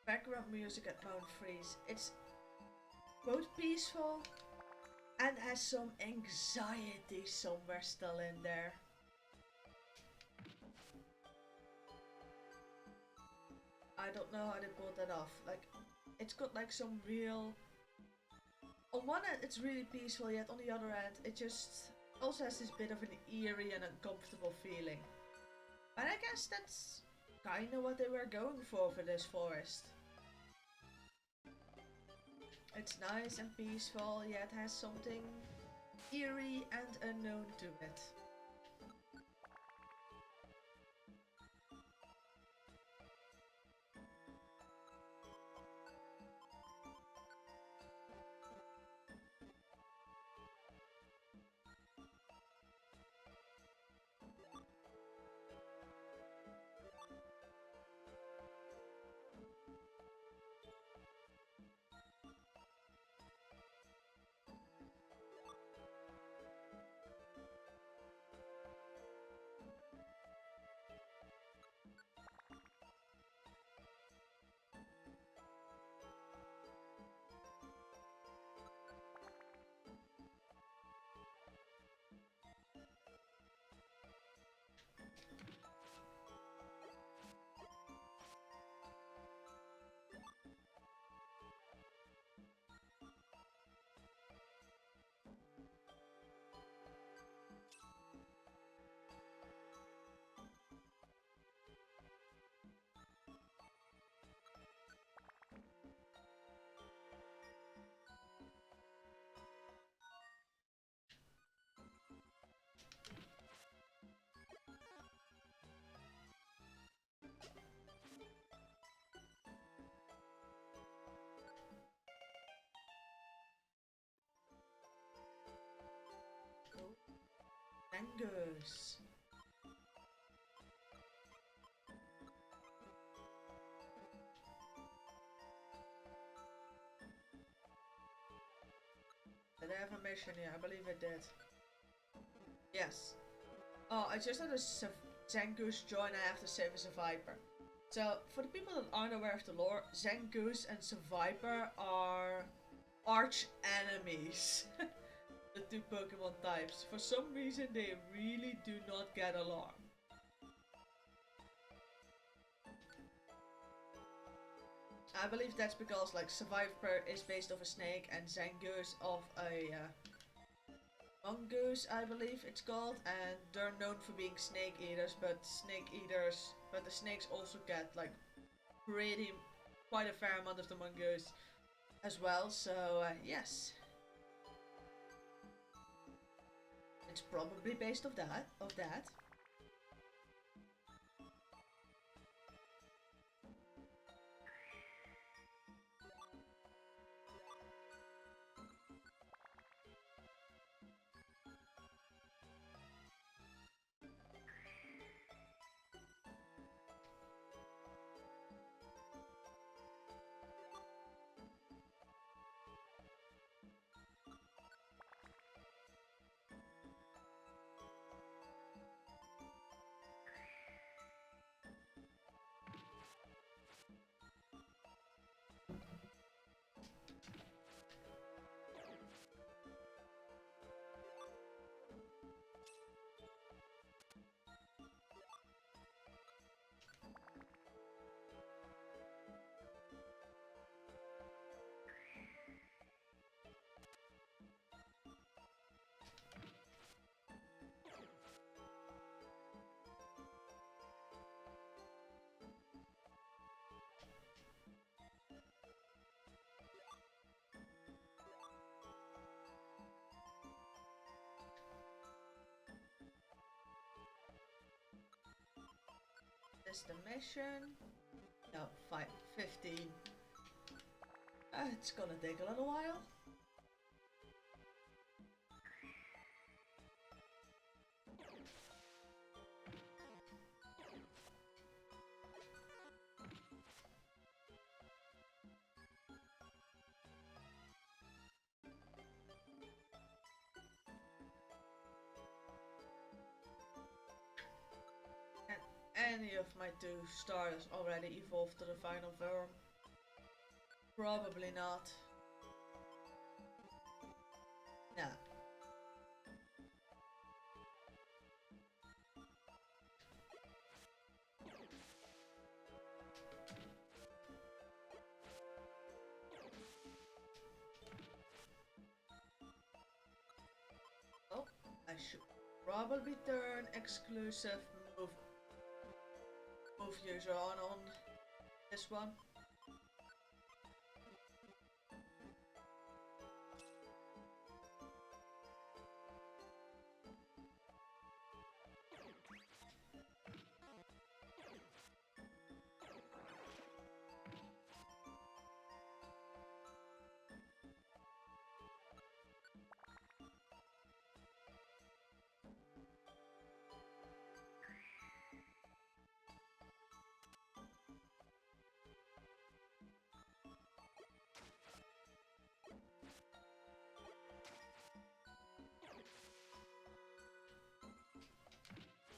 Background music at Mount Freeze. It's both peaceful and has some anxiety somewhere still in there. I don't know how they pulled that off. Like, it's got like some real. On one end, it's really peaceful, yet on the other end, it just also has this bit of an eerie and uncomfortable feeling. But I guess that's kinda what they were going for this forest. It's nice and peaceful, yet has something eerie and unknown to it. Angus. Did I have a mission here? I believe I did. Yes. Oh, I just had a Zangoose join. I have to save as a Viper. So, for the people that aren't aware of the lore, Zangoose and Viper are arch enemies. The two Pokemon types. For some reason, they really do not get along. I believe that's because like Survivor is based off a snake and Zangoose of a mongoose, I believe it's called, and they're known for being snake eaters, but the snakes also get like pretty quite a fair amount of the mongoose as well. So yes, it's probably based off that. is the mission. No, 15. It's gonna take a little while. Any of my 2 stars already evolved to the final form? Probably not. Nah. Oh, I should probably turn exclusive move user on this one.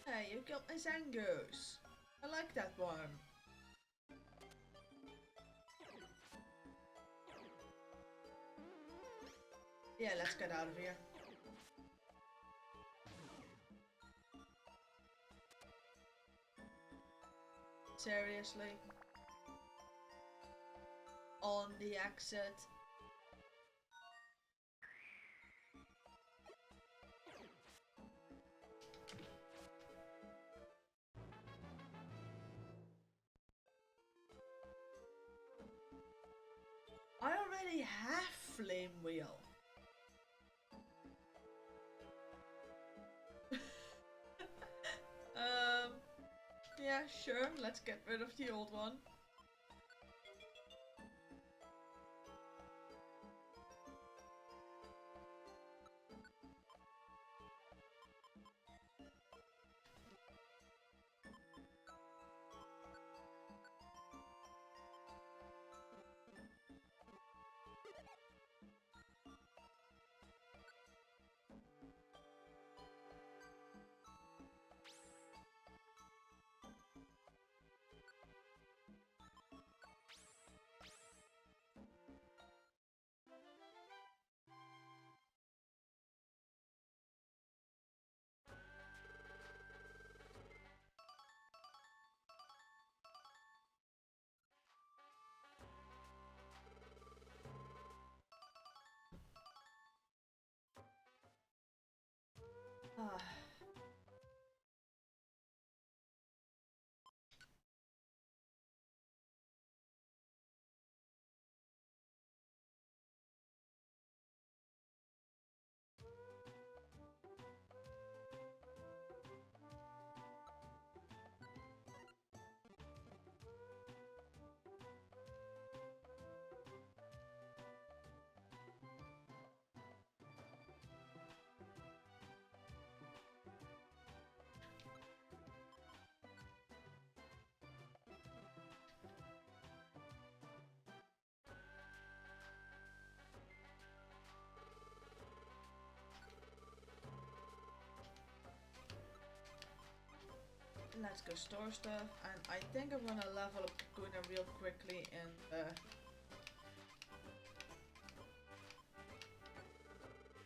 Hey, you killed my Zangoose. I like that one. Yeah, let's get out of here. Seriously? On the exit? I already have Flame Wheel. Yeah, sure, let's get rid of the old one. Ah. Let's go store stuff, and I think I'm gonna level up Kakuna real quickly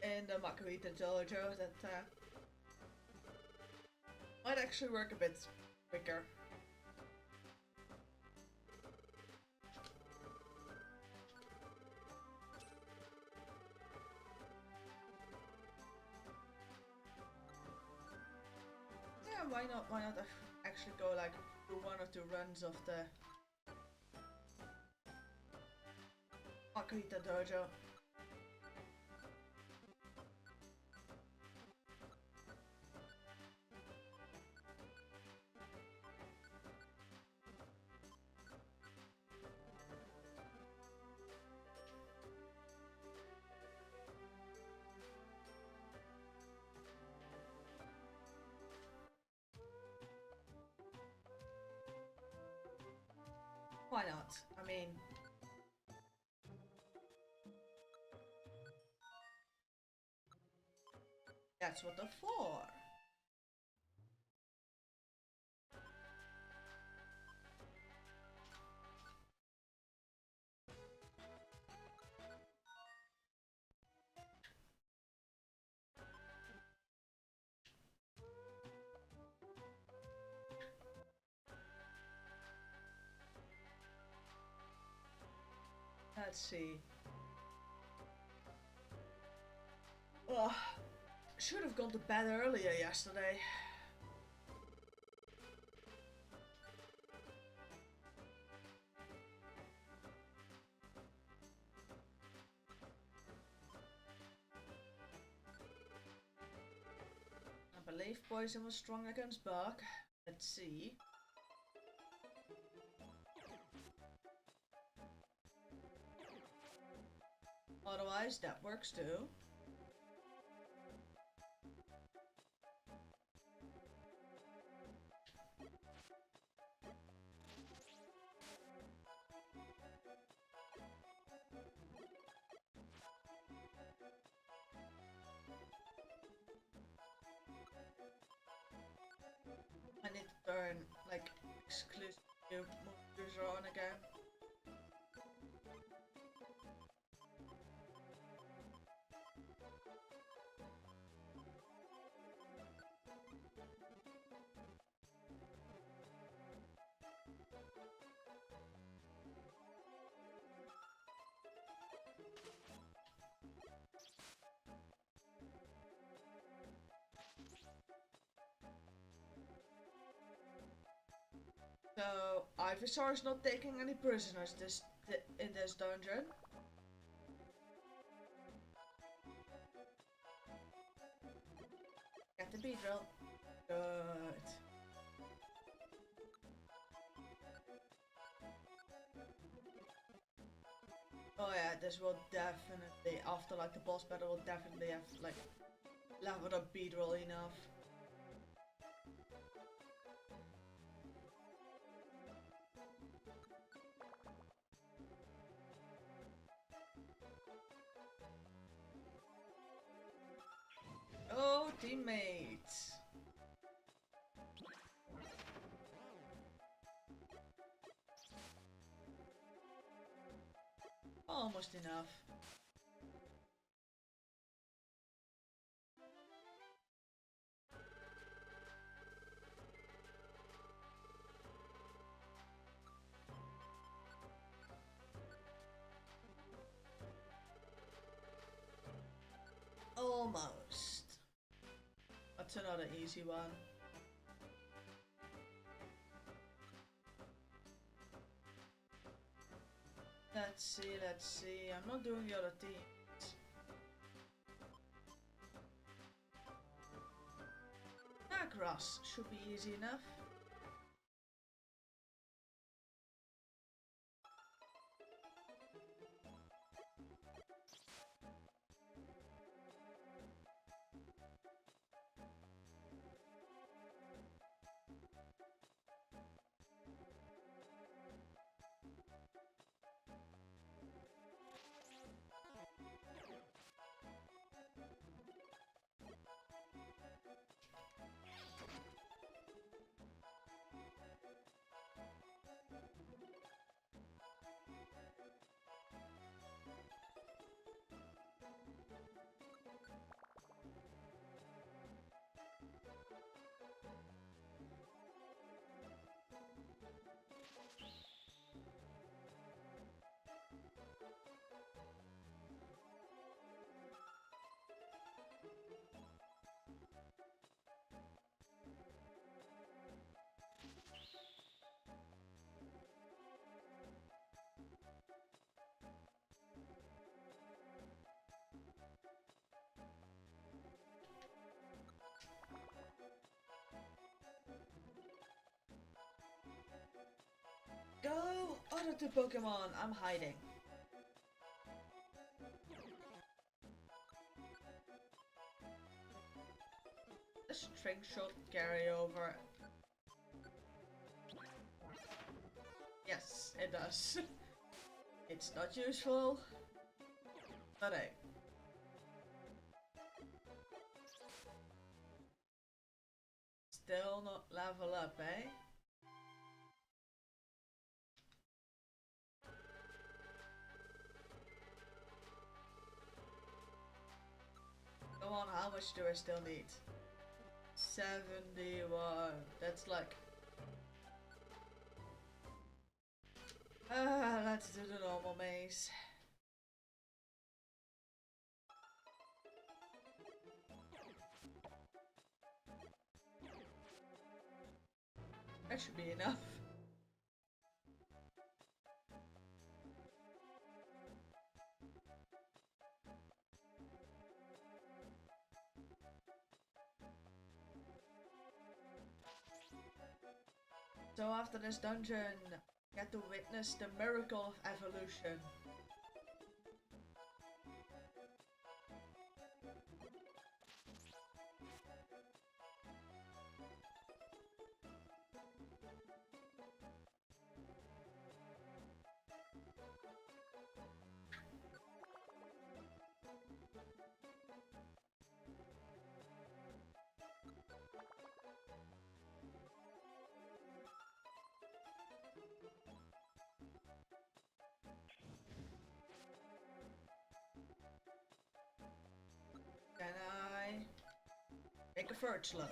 in the Makuhita Dojo. That might actually work a bit quicker. Yeah, why not? Why not actually go like do 1 or 2 runs of the Makuhita Dojo? not? I mean, that's what they're for. Let's see. Ugh, should have gone to bed earlier yesterday. I believe poison was strong against bug. Let's see. Otherwise, that works too. I need to turn like exclusive monsters on again. So Ivysaur is not taking any prisoners in this dungeon. Get the beetle. Good. Oh yeah, this will definitely, after like the boss battle, will definitely have like leveled up beetle enough. Oh, teammates. Almost enough. Almost. That's another easy one. Let's see. I'm not doing the other teams. Grass should be easy enough. Go! Other two Pokemon! I'm hiding. A string shot carry over. Yes, it does. It's not useful, but hey. Still not level up, eh? Come on, how much do I still need? 71. That's like... let's do the normal maze. That should be enough. So after this dungeon, get to witness the miracle of evolution. Can I make a third slow?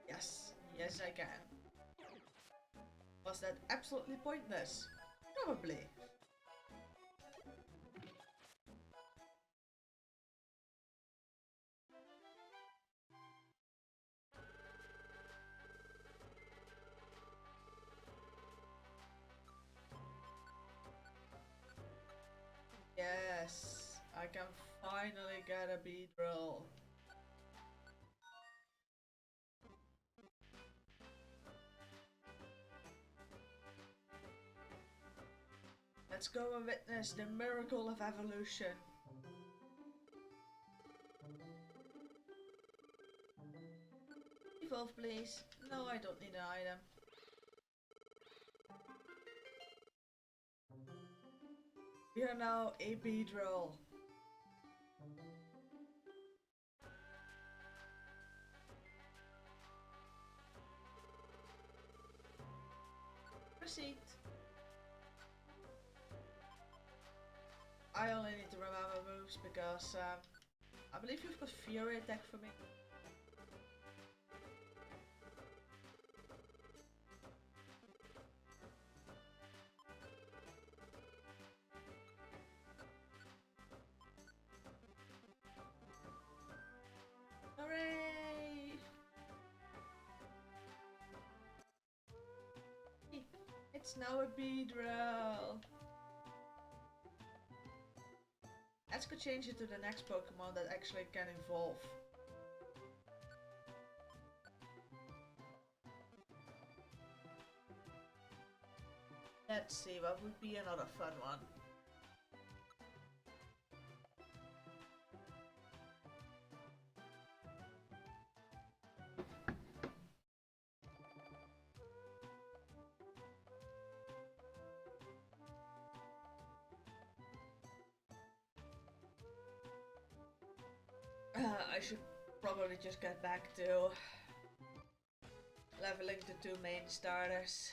Yes, yes I can. Was that absolutely pointless? Probably. Yes, I can finally get a Beedrill. Let's go and witness the miracle of evolution. Evolve, please. No, I don't need an item. We are now a Beedrill. Proceed. I only need to remember moves because I believe you've got Fury attack for me. Hooray! It's now a Beedrill. Let's go change it to the next Pokemon that actually can evolve. Let's see, what would be another fun one? I should probably just get back to leveling the two main starters.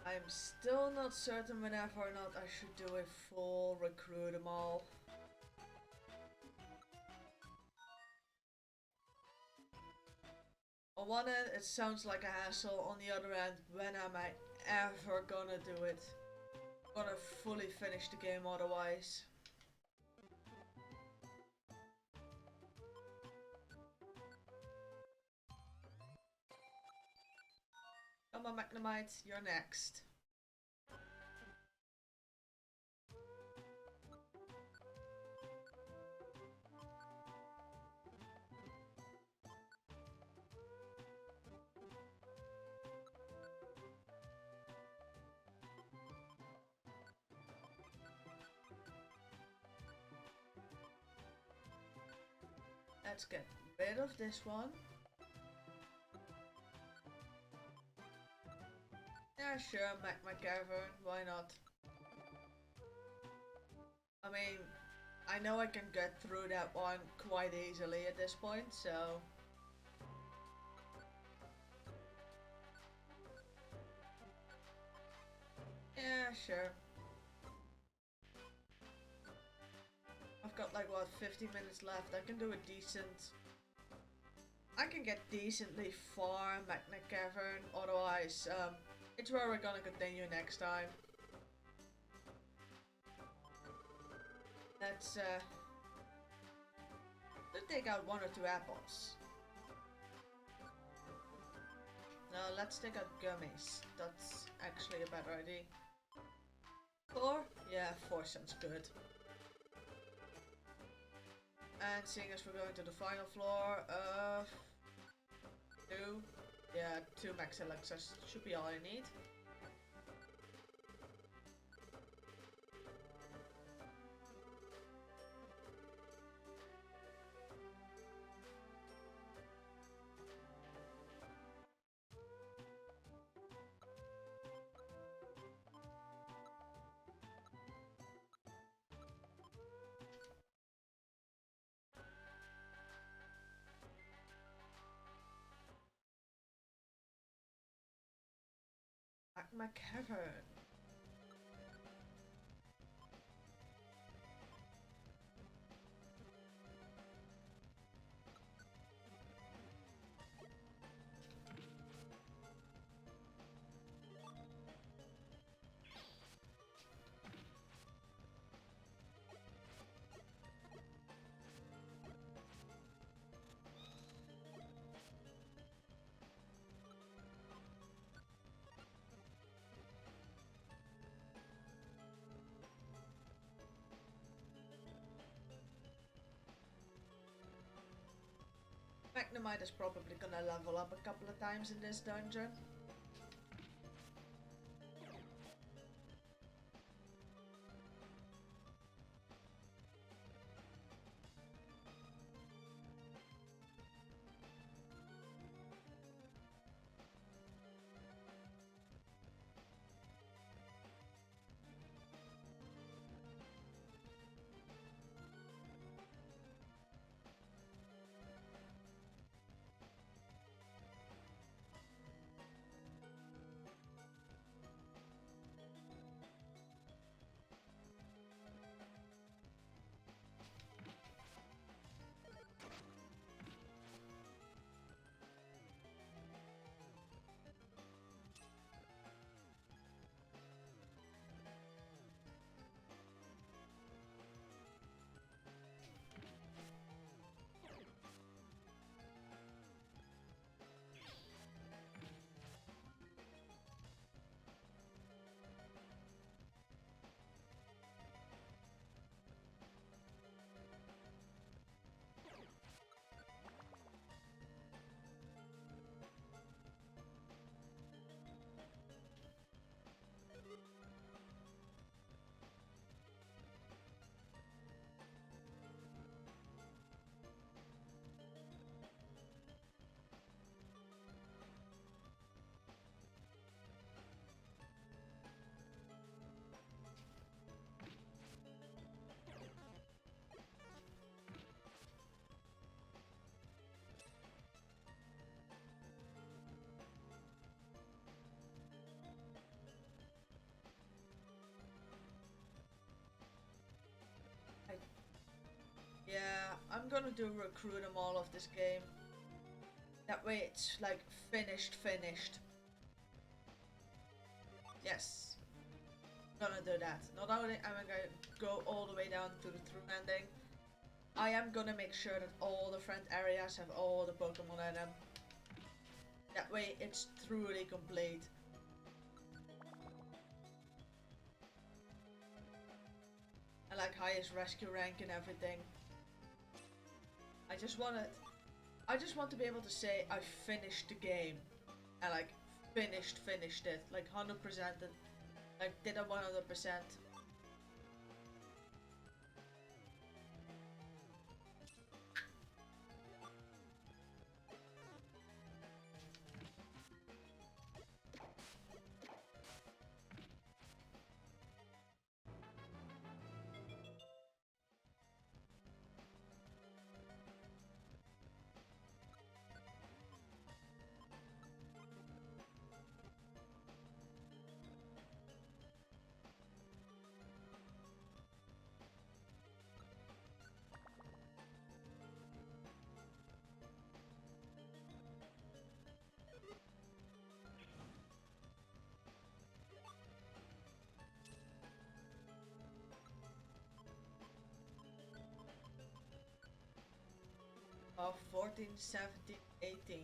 I'm still not certain whether or not I should do a full recruit them all. On one end, it sounds like a hassle. On the other end, when am I ever gonna do it? I'm gonna fully finish the game otherwise. Come on, Magnemite, you're next. Let's get rid of this one. Yeah, sure, Magma Cavern, why not? I mean, I know I can get through that one quite easily at this point, so... Yeah, sure. I've got like, what, 50 minutes left. I can do a decent... I can get decently far in Magna Cavern, otherwise, it's where we're gonna continue next time. Let's take out one or two apples. No, let's take out gummies. That's actually a better idea. 4? Yeah, 4 sounds good. And seeing as we're going to the final floor, 2? Yeah, 2 max elixirs should be all I need. Magma Cavern. Magnemite is probably gonna level up a couple of times in this dungeon. Yeah, I'm gonna do recruit them all of this game. That way it's like finished. Yes, gonna do that. Not only am I gonna go all the way down to the true ending, I am gonna make sure that all the friend areas have all the Pokemon in them. That way it's truly complete. And like highest rescue rank and everything. I just want to be able to say I finished the game. And like finished it. Like 100% it. Like did a 100%. of 14, 17, 18.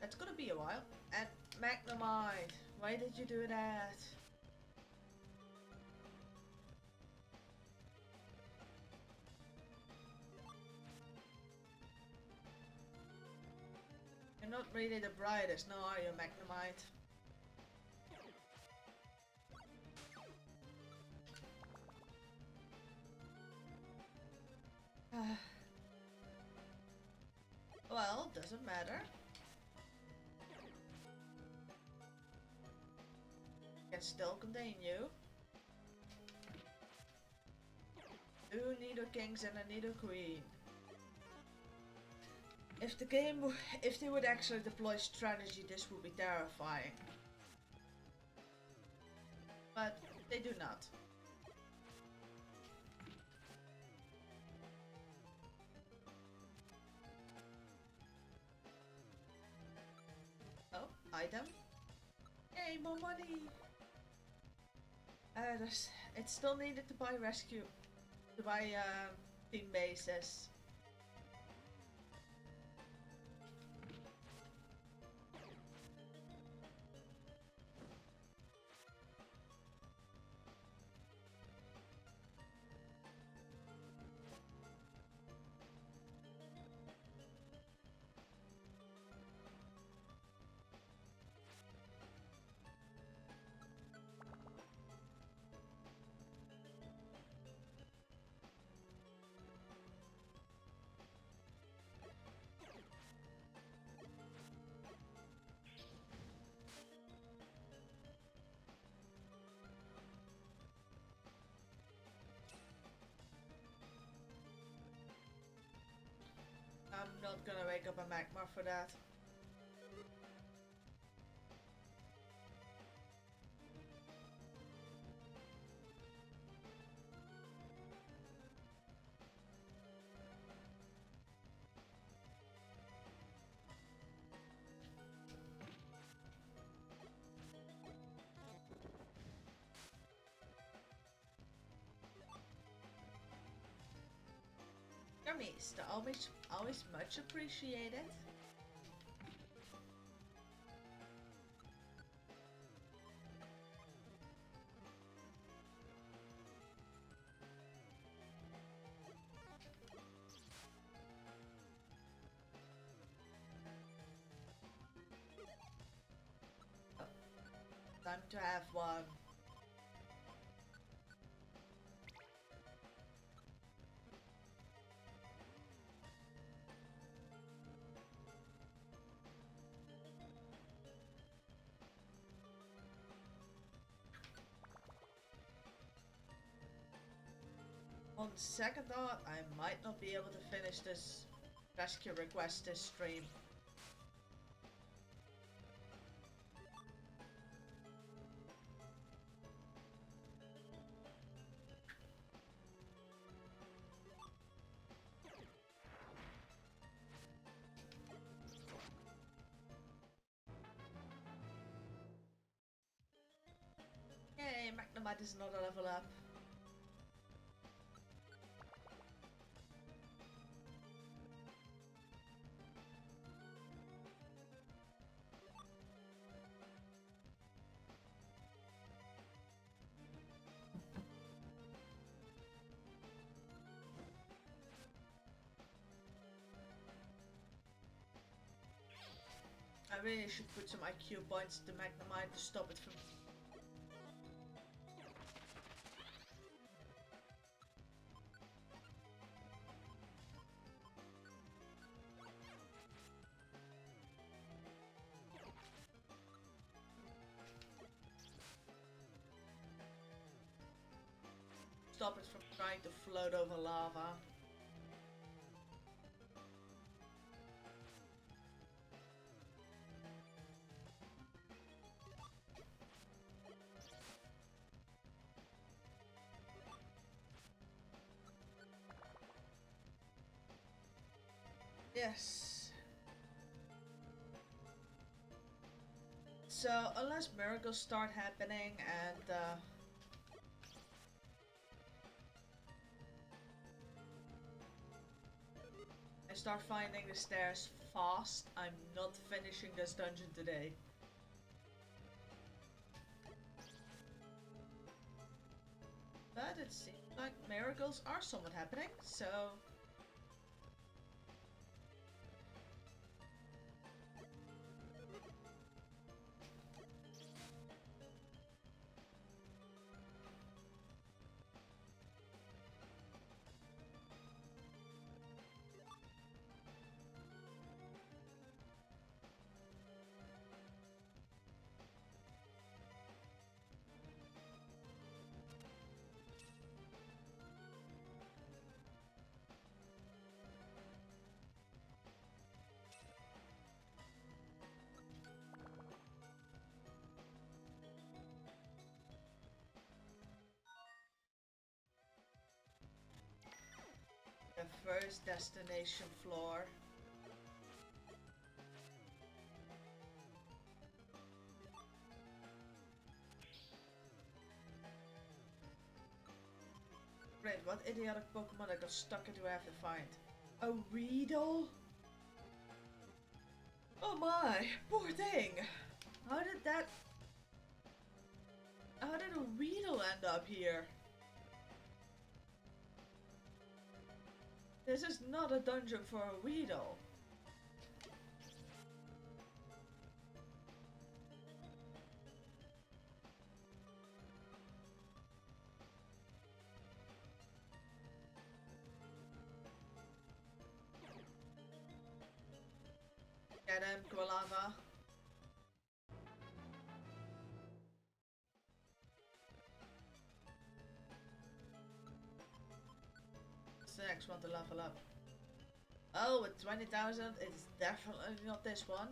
That's gonna be a while. And Magnemite, why did you do that? You're not really the brightest, no, are you, Magnemite? Well, doesn't matter. Can still contain you. Two Nido Kings and a Nido Queen. If they would actually deploy strategy, this would be terrifying. But they do not. Oh, item. Yay, more money! It's still needed to buy rescue, to buy team bases. I'm not gonna wake up a Magmar for that. Gummies, they're always much appreciated. Oh, time to have one. On second thought, I might not be able to finish this rescue request this stream. Yay, Magnemite is another level up. I really should put some IQ points to Magnemite to stop it from... Stop it from trying to float over lava. Yes. So, unless miracles start happening and start finding the stairs fast, I'm not finishing this dungeon today. But it seems like miracles are somewhat happening, so... The first destination floor. Great, what idiotic Pokemon I got stuck in do I have to find? A Weedle? Oh my, poor thing! How did that... How did a Weedle end up here? This is not a dungeon for a Weedle. Get him, Gualava. What's the next one to level up? Oh, with 20,000, it's definitely not this one.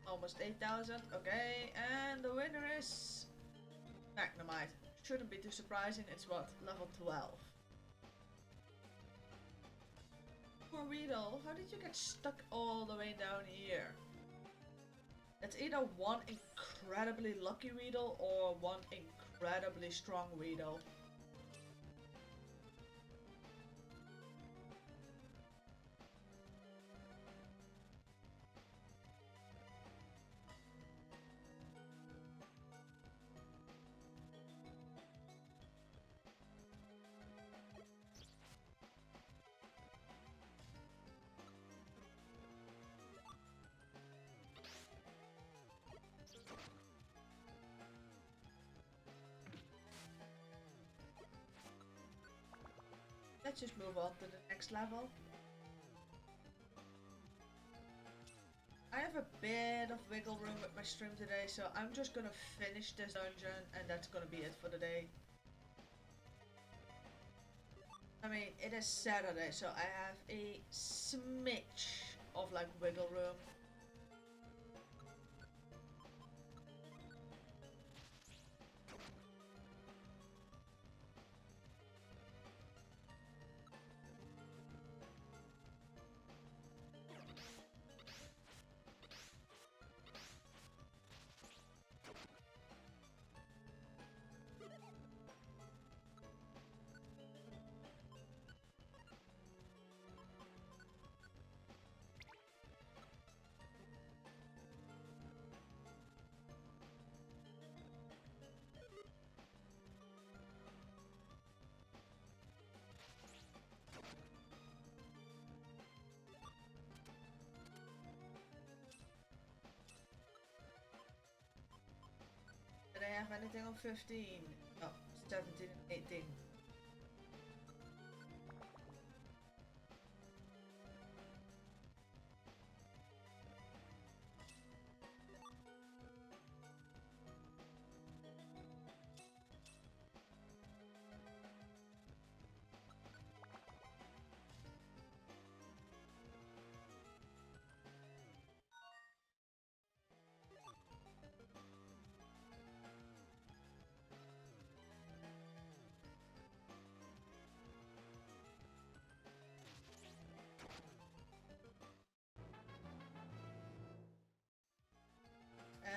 Almost 8,000, okay, and the winner is Magnemite. Shouldn't be too surprising, it's what, level 12. Poor Weedle, how did you get stuck all the way down here? It's either one incredibly lucky Weedle or one incredibly strong Weedle. Let's just move on to the next level. I have a bit of wiggle room with my stream today, so I'm just gonna finish this dungeon and that's gonna be it for the day. I mean, it is Saturday, so I have a smidge of like wiggle room. Did I have anything on 15? No, 17 and 18.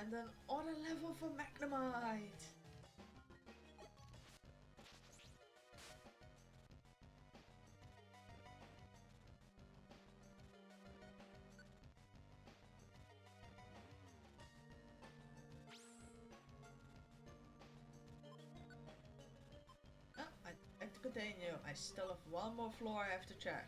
And then on a level for Magnemite. continue. I still have one more floor I have to check.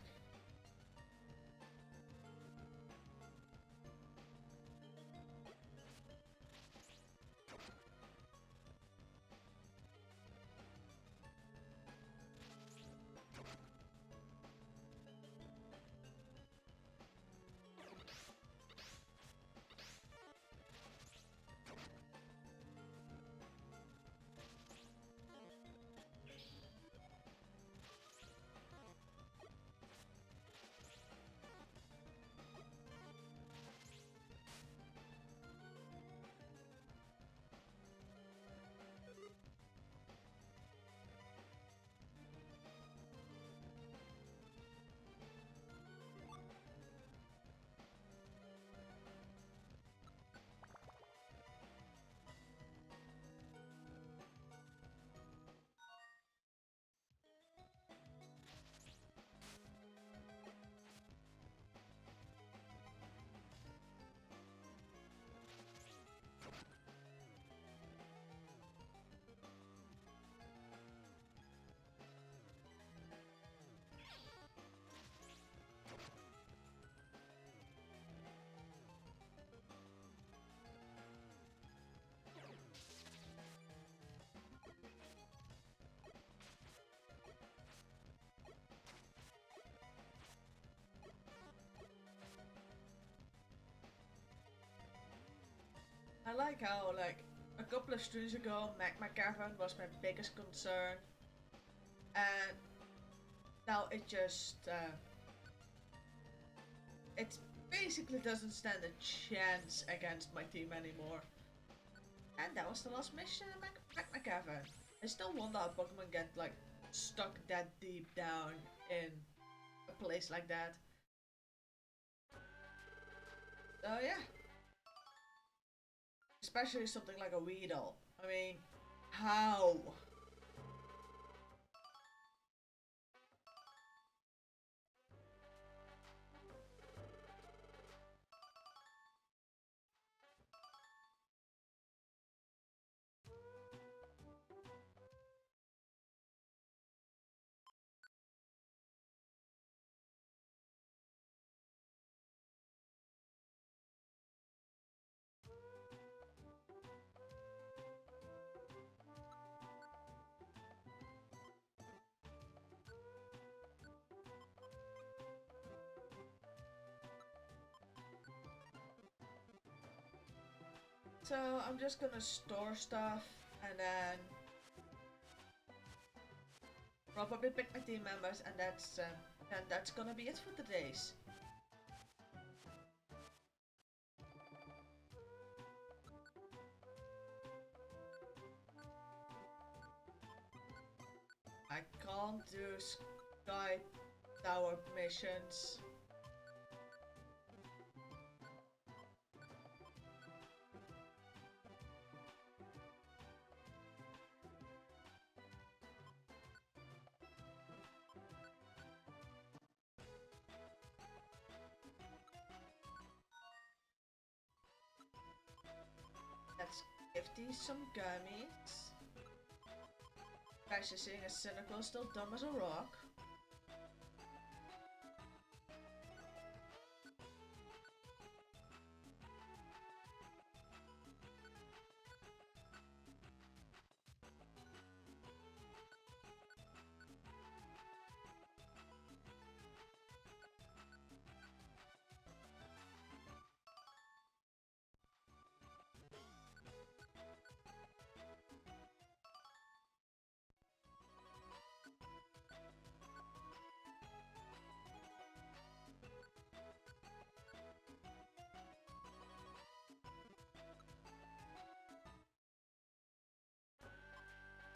I like how, like, a couple of streams ago, Magma Cavern was my biggest concern, and now it basically doesn't stand a chance against my team anymore. And that was the last mission in Magma Cavern. I still wonder how Pokemon get, like, stuck that deep down in a place like that. So yeah. Especially something like a Weedle. I mean, how? So I'm just gonna store stuff and then probably pick my team members, and that's gonna be it for today's. I can't do Sky Tower missions. Let's give these some gummies. Actually, seeing a Cynical still dumb as a rock.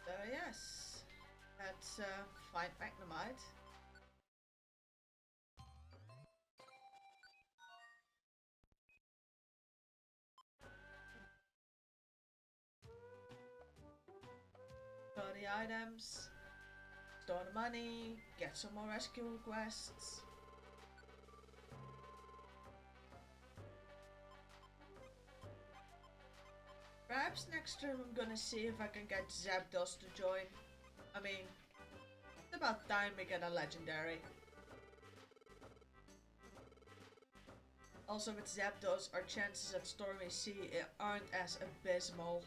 So yes, let's find Magnemite. Store the items, store the money, get some more rescue requests. Perhaps next time I'm gonna see if I can get Zapdos to join. I mean, About time we get a legendary. Also with Zapdos, our chances at Stormy Sea aren't as abysmal.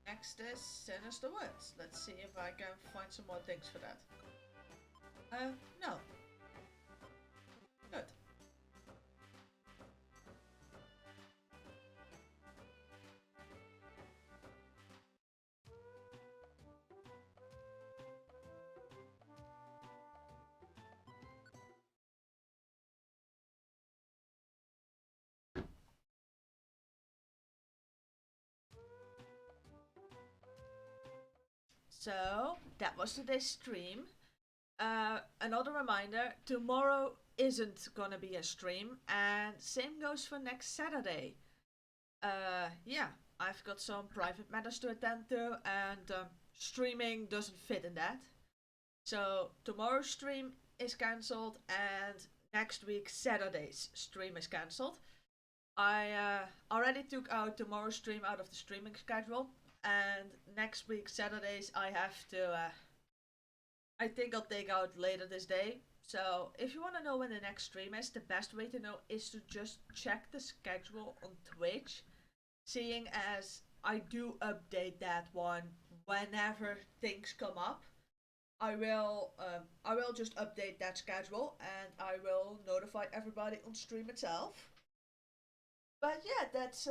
Next is Sinister Woods. Let's see if I can find some more things for that. No. Good. So, that was today's stream. Another reminder, tomorrow isn't gonna be a stream, and same goes for next Saturday. Yeah, I've got some private matters to attend to, and streaming doesn't fit in that. So tomorrow's stream is cancelled, and next week Saturday's stream is cancelled. I already took out tomorrow's stream out of the streaming schedule, and next week Saturdays I have to. I think I'll take out later this day. So if you want to know when the next stream is, the best way to know is to just check the schedule on Twitch, seeing as I do update that one whenever things come up. I will just update that schedule and I will notify everybody on stream itself. But yeah, that's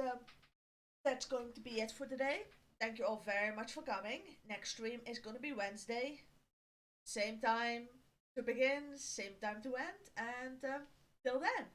going to be it for today. Thank you all very much for coming. Next stream is going to be Wednesday, same time to begin, same time to end, and till then.